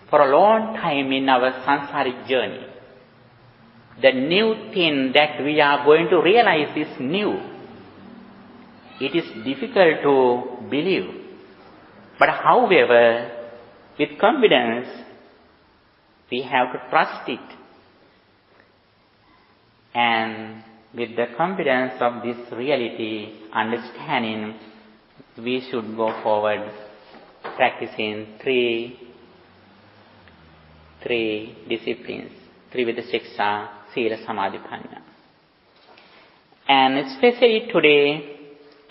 for a long time in our samsaric journey. The new thing that we are going to realize is new. It is difficult to believe. But however, with confidence, we have to trust it. And with the confidence of this reality, understanding, we should go forward practicing three disciplines, Trivida Shiksha, Sila, Samadhi, Panya. And especially today,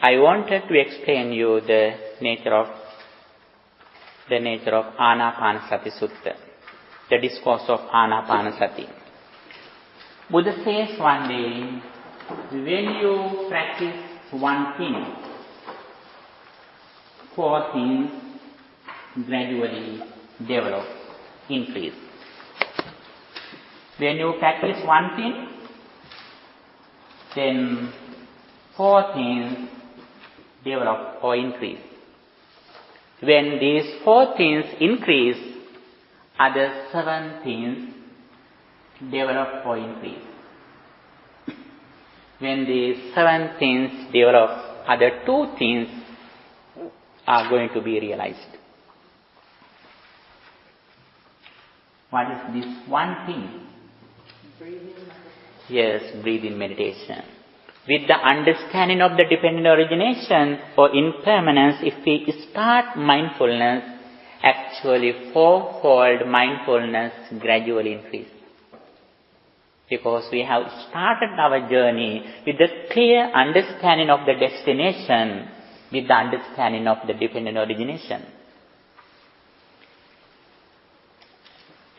I wanted to explain you the nature of Anapanasati Sutta, the discourse of Anapanasati. Buddha says one day, when you practice one thing, four things gradually develop, increase. When you practice one thing, then four things develop or increase. When these four things increase, other seven things develop or increase. When these seven things develop, other two things are going to be realized. What is this one thing? Breathing. Yes, breathing meditation. With the understanding of the dependent origination or impermanence, if we start mindfulness, actually fourfold mindfulness gradually increase. Because we have started our journey with the clear understanding of the destination, with the understanding of the dependent origination.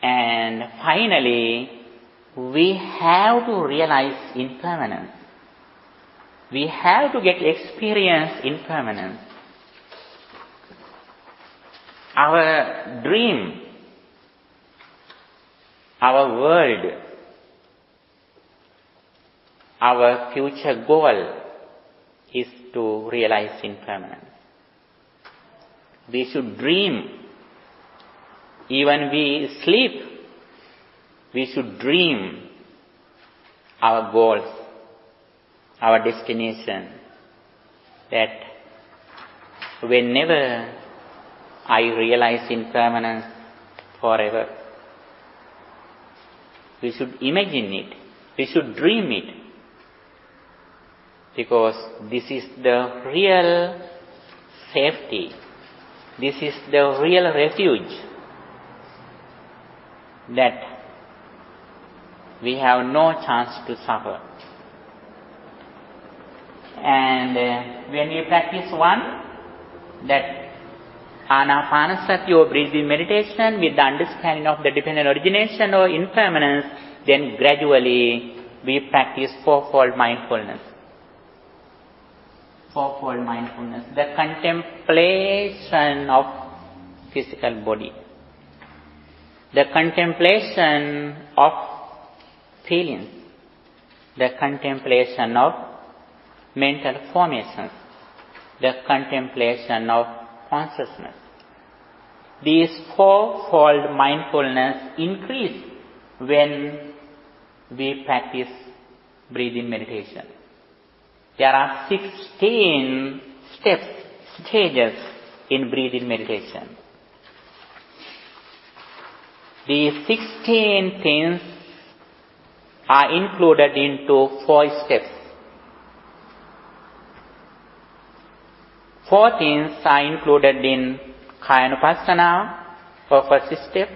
And finally, we have to realize impermanence. We have to get experience impermanence. Our dream, our world, our future goal is to realize impermanence. We should dream. Even we sleep, we should dream our goals, our destination, that whenever I realize impermanence forever, we should imagine it, we should dream it, because this is the real safety, this is the real refuge, that we have no chance to suffer. And when we practice one, that Anapanasati or breathing meditation with the understanding of the dependent origination or impermanence, then gradually we practice fourfold mindfulness. Fourfold mindfulness, the contemplation of physical body, the contemplation of feelings, the contemplation of mental formations, the contemplation of consciousness. These fourfold mindfulness increase when we practice breathing meditation. There are 16 stages in breathing meditation. These 16 things are included into 4 steps. 4 things are included in Kayanupassana for first step.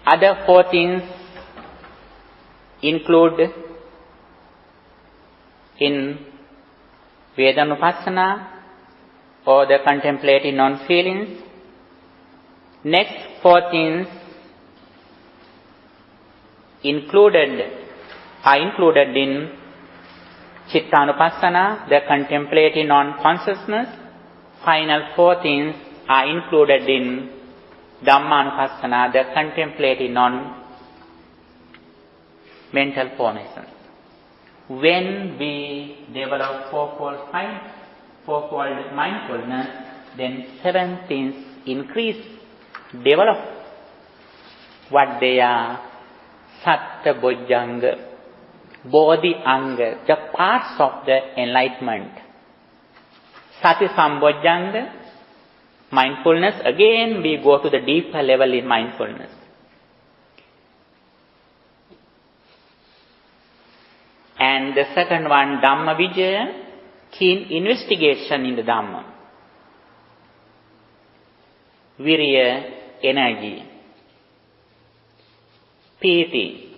Other 4 things include in Vedanupassana or the contemplating non-feelings. Next 4 things are included in Chittanupassana, the contemplating non-consciousness. Final 4 things are included in Dhammanupassana, the contemplating non-mental formation. When we develop fourfold mindfulness, then 7 things develop. What they are? Satta Bojjhanga, Bodhi Anga, the parts of the enlightenment. Sati Sambojjhanga, mindfulness. Again we go to the deeper level in mindfulness. And the second one, Dhamma Vijaya, keen investigation in the Dhamma. Virya, energy. Piti.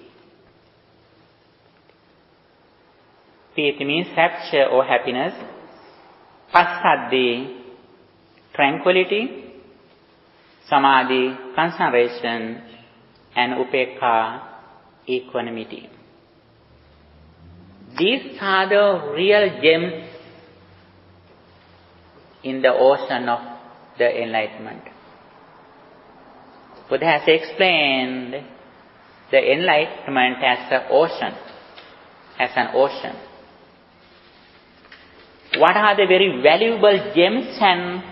Piti means rapture or happiness. Passaddhi, tranquility. Samadhi, concentration. And Upekkha, equanimity. These are the real gems in the ocean of the enlightenment. Buddha has explained the enlightenment as an ocean. What are the very valuable gems and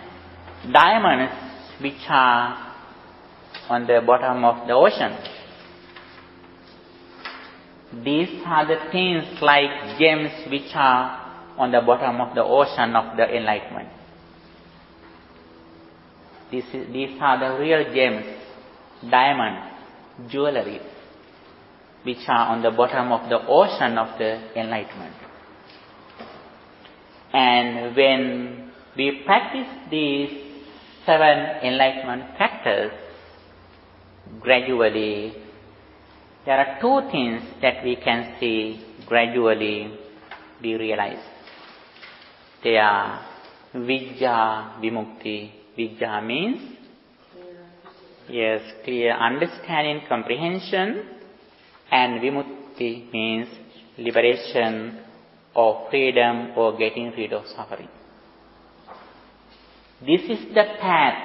diamonds which are on the bottom of the ocean? These are the things like gems which are on the bottom of the ocean of the enlightenment. These are the real gems, diamonds, jewelry, which are on the bottom of the ocean of the enlightenment. And when we practice these 7 enlightenment factors, gradually there are 2 things that we can see gradually be realized. They are Vijja Vimukti. Vijja means clear understanding, comprehension, and Vimukti means liberation or freedom or getting rid of suffering. This is the path,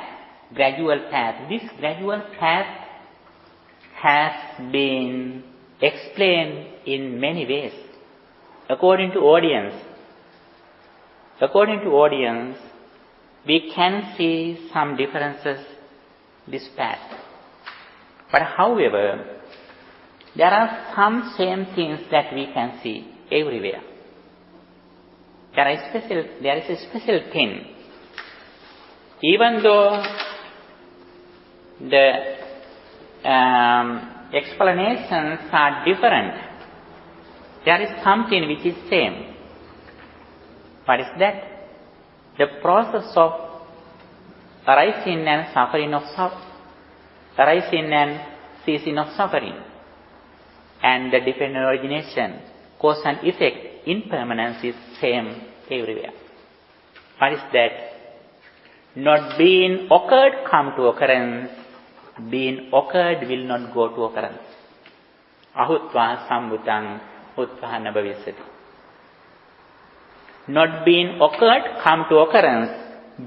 gradual path. This gradual path has been explained in many ways. According to audience, we can see some differences this path. But however, there are some same things that we can see everywhere. There is a special thing. Even though the explanations are different, there is something which is same. What is that? The process of arising and arising and ceasing of suffering, and the dependent origination, cause and effect, impermanence is same everywhere. What is that? Not being occurred come to occurrence, being occurred will not go to occurrence. Ahutva sambhutang utva nabhavisati. Not being occurred come to occurrence,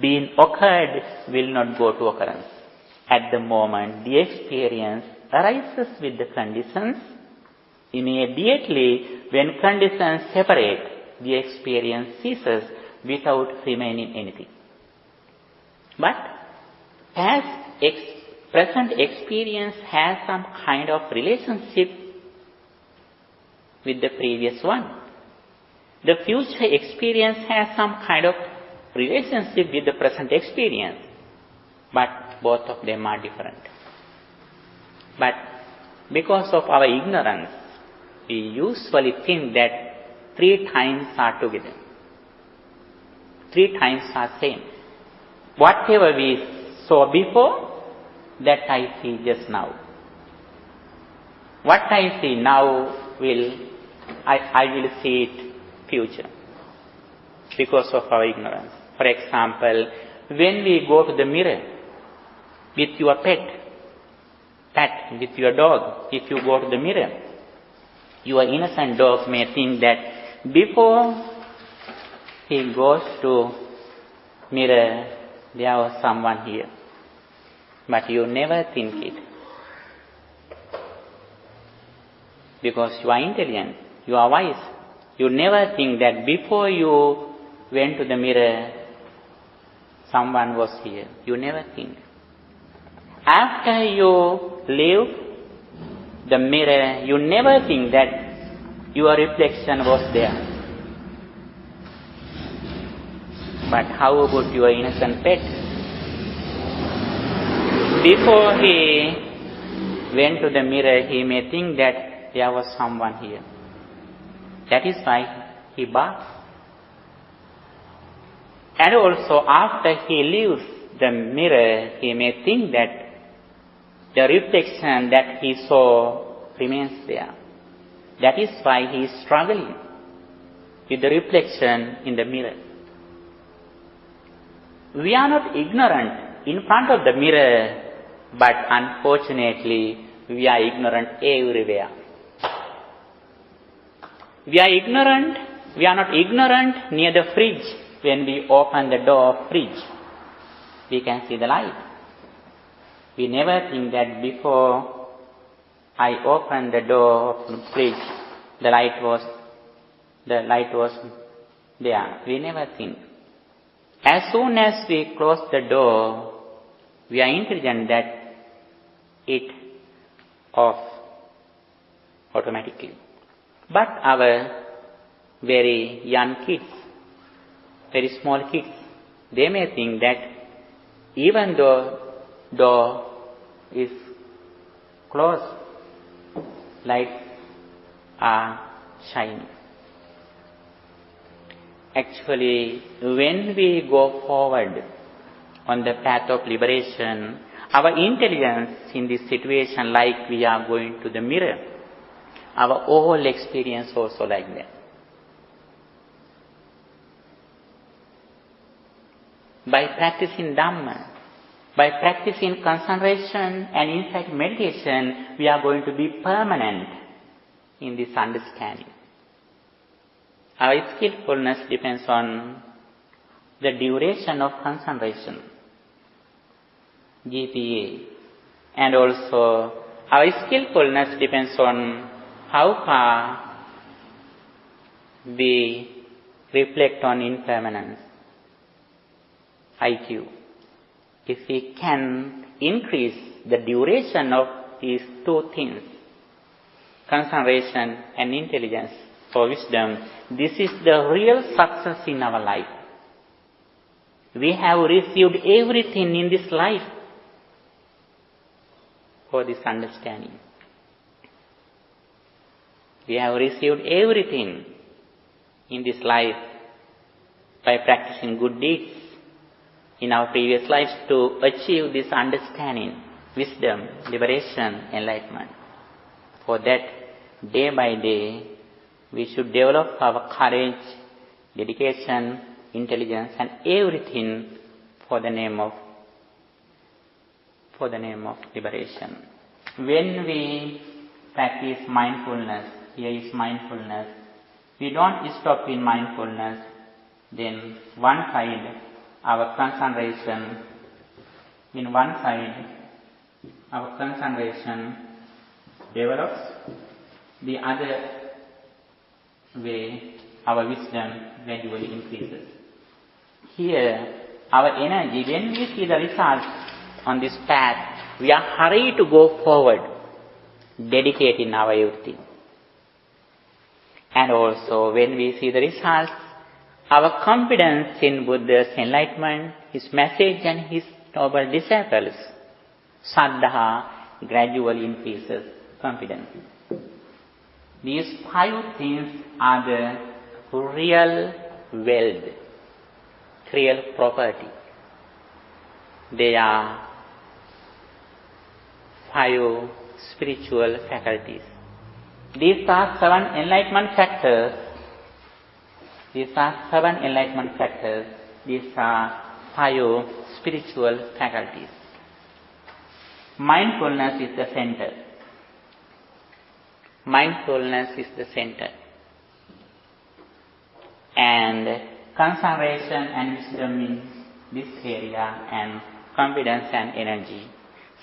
being occurred will not go to occurrence. At the moment the experience arises with the conditions, immediately when conditions separate, the experience ceases without remaining anything. But as present experience has some kind of relationship with the previous one, the future experience has some kind of relationship with the present experience, but both of them are different. But because of our ignorance, we usually think that 3 times are together. 3 times are same. Whatever we saw before, that I see just now. What I see now I will see it future, because of our ignorance. For example, when we go to the mirror with your pet, with your dog, if you go to the mirror, your innocent dog may think that before he goes to mirror, there was someone here. But you never think it. Because you are intelligent, you are wise. You never think that before you went to the mirror, someone was here. You never think. After you leave the mirror, you never think that your reflection was there. But how about your innocent pet? Before he went to the mirror, he may think that there was someone here. That is why he barks. And also after he leaves the mirror, he may think that the reflection that he saw remains there. That is why he is struggling with the reflection in the mirror. We are not ignorant in front of the mirror, but unfortunately we are ignorant everywhere. We are not ignorant near the fridge. When we open the door of fridge, we can see the light. We never think that before I opened the door of the fridge, the light was there. We never think. As soon as we close the door, we are intelligent that it off automatically. But our very young kids, very small kids, they may think that even though door is closed, lights are shining. Actually, when we go forward on the path of liberation, our intelligence in this situation, like we are going to the mirror, our whole experience also like that. By practicing Dhamma, by practicing concentration and in fact meditation, we are going to be permanent in this understanding. Our skillfulness depends on the duration of concentration, GPA, and also our skillfulness depends on how far we reflect on impermanence, IQ. If we can increase the duration of these 2 things, concentration and intelligence or wisdom, this is the real success in our life. We have received everything in this life for this understanding. We have received everything in this life by practicing good deeds in our previous lives to achieve this understanding, wisdom, liberation, enlightenment. For that, day by day, we should develop our courage, dedication, intelligence, and everything for the name of liberation. When we practice mindfulness, here is mindfulness, we don't stop in mindfulness, then one side our concentration, develops, the other way our wisdom gradually increases. Here, our energy, when we see the results on this path, we are hurried to go forward, dedicating our everything. And also, when we see the results, our confidence in Buddha's enlightenment, his message and his noble disciples, Saddha, gradually increases confidence. These 5 things are the real wealth, real property. They are 5 spiritual faculties. These are 7 enlightenment factors. These are 5 spiritual faculties. Mindfulness is the center. And concentration and wisdom in this area, and confidence and energy.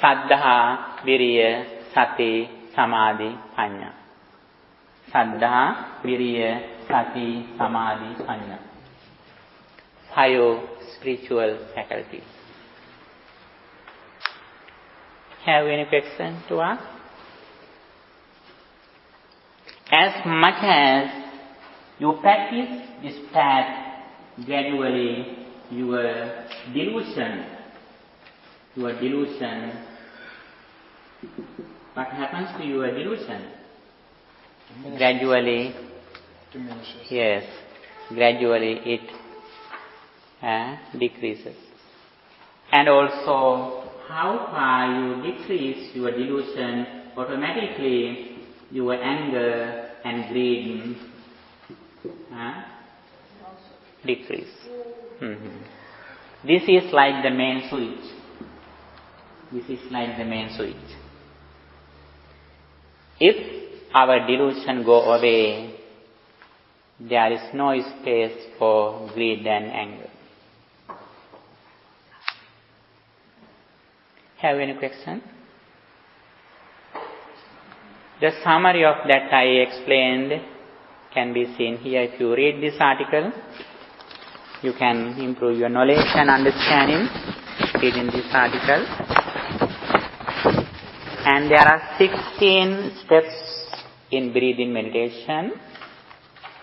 Saddha, Viriya, Sati, Samadhi, Panya. Saddha, Viriya, Sati, Samadhi, Panya. 5 spiritual faculties. Have any question to ask? As much as you practice this path, gradually your delusion, what happens to your delusion? Gradually diminishes. Yes, gradually it decreases. And also, how far you decrease your delusion, automatically your anger and greed decrease. This is like the main switch. If our delusion go away, there is no space for greed and anger. Have any question? The summary of that I explained can be seen here. If you read this article, you can improve your knowledge and understanding reading this article. And there are 16 steps in breathing meditation.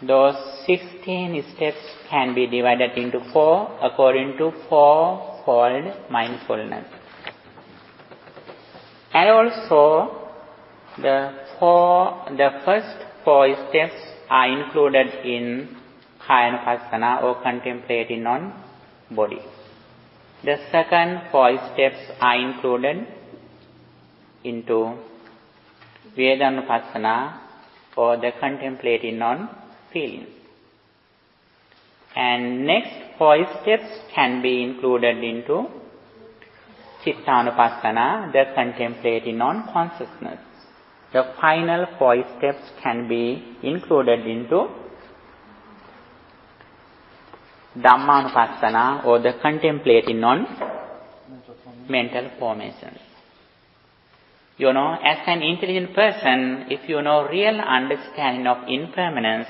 Those 16 steps can be divided into 4 according to 4-fold mindfulness. And also, the first 4 steps are included in Kayanupassana or contemplating on body. The second 4 steps are included into Vedanupassana or the contemplating on feelings. And next 4 steps can be included into Chittanupassana, the contemplating on consciousness. The final 4 steps can be included into Dhammanupassana or the contemplating on mental formations. You know, as an intelligent person, if you know real understanding of impermanence,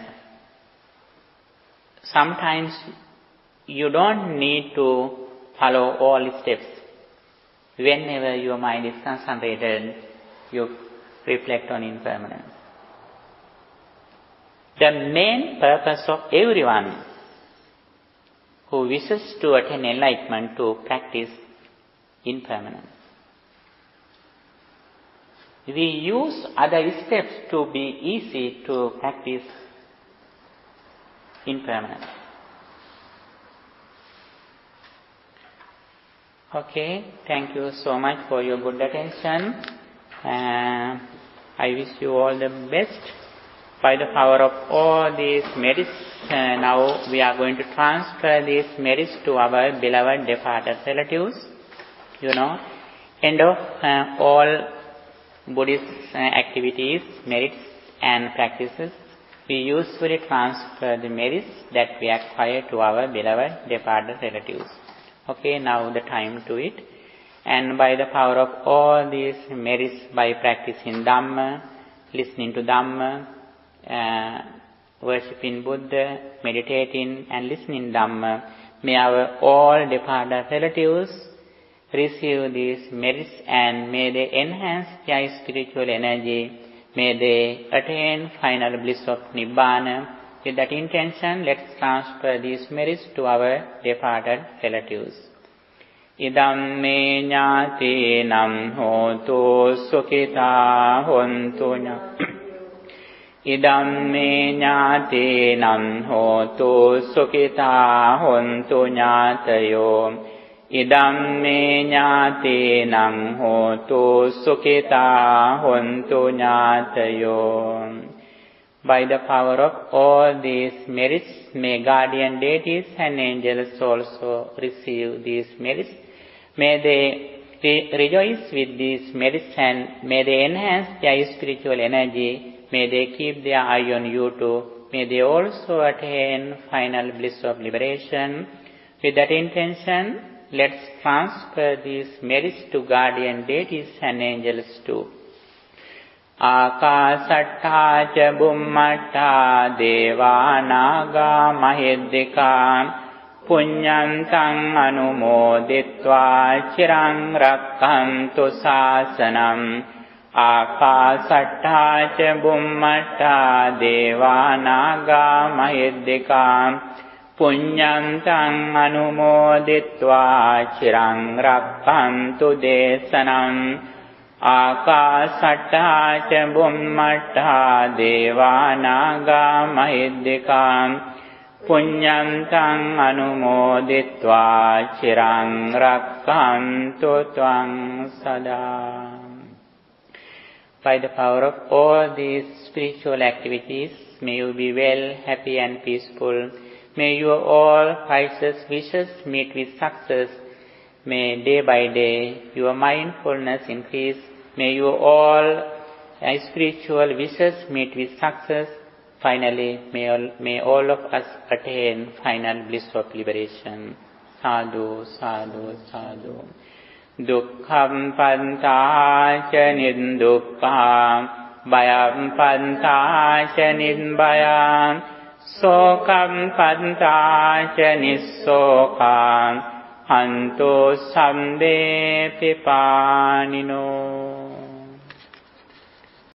sometimes you don't need to follow all steps. Whenever your mind is concentrated, you reflect on impermanence. the main purpose of everyone who wishes to attain enlightenment to practice impermanence. We use other steps to be easy to practice impermanence. Okay, thank you so much for your good attention. I wish you all the best. By the power of all these merits, now we are going to transfer these merits to our beloved departed relatives. You know, end of all Buddhist activities, merits and practices, we usually transfer the merits that we acquire to our beloved departed relatives. Okay, now the time to it. And by the power of all these merits, by practicing Dhamma, listening to Dhamma, worshipping Buddha, meditating and listening Dhamma, may our all departed relatives receive these merits and may they enhance their spiritual energy. May they attain final bliss of Nibbana. With that intention, let's transfer these merits to our departed relatives. Idam me ñātīnam hotu sukhitā hontu ñā. Idam me ñātīnam hotu sukhitā hontu ñātayo. Idam me ñātīnam hotu sukhitā hontu ñātayo. By the power of all these merits, may guardian deities and angels also receive these merits. May they rejoice with these merits and may they enhance their spiritual energy. May they keep their eye on you too. May they also attain final bliss of liberation. With that intention, let's transfer these merits to guardian deities and angels too. Ākāsattā ca bummattā devā nāgā mahiddhikā puññantaṃ anumoditvā chiraṃ rakkhantu sāsanam. Ākāsattā ca bummattā devā nāgā mahiddhikā puññantaṃ anumoditvā chiraṃ rakkhantu desanam. Ākāsattā ca bummattā devā nāgā mahiddhikā puññantaṃ anumoditvā chiraṃ rakkhantu tvaṃ sadā. By the power of all these spiritual activities, may you be well, happy and peaceful. May your all righteous wishes meet with success. May day by day your mindfulness increase. May your all spiritual wishes meet with success. Finally, may all of us attain final bliss of liberation. Sadhu, sadhu, sadhu. Dukkham pantā ca niddukkha, bhayam pantā ca nidbhaya, sokam pantā ca nissokha, Hantu sambe pipanino.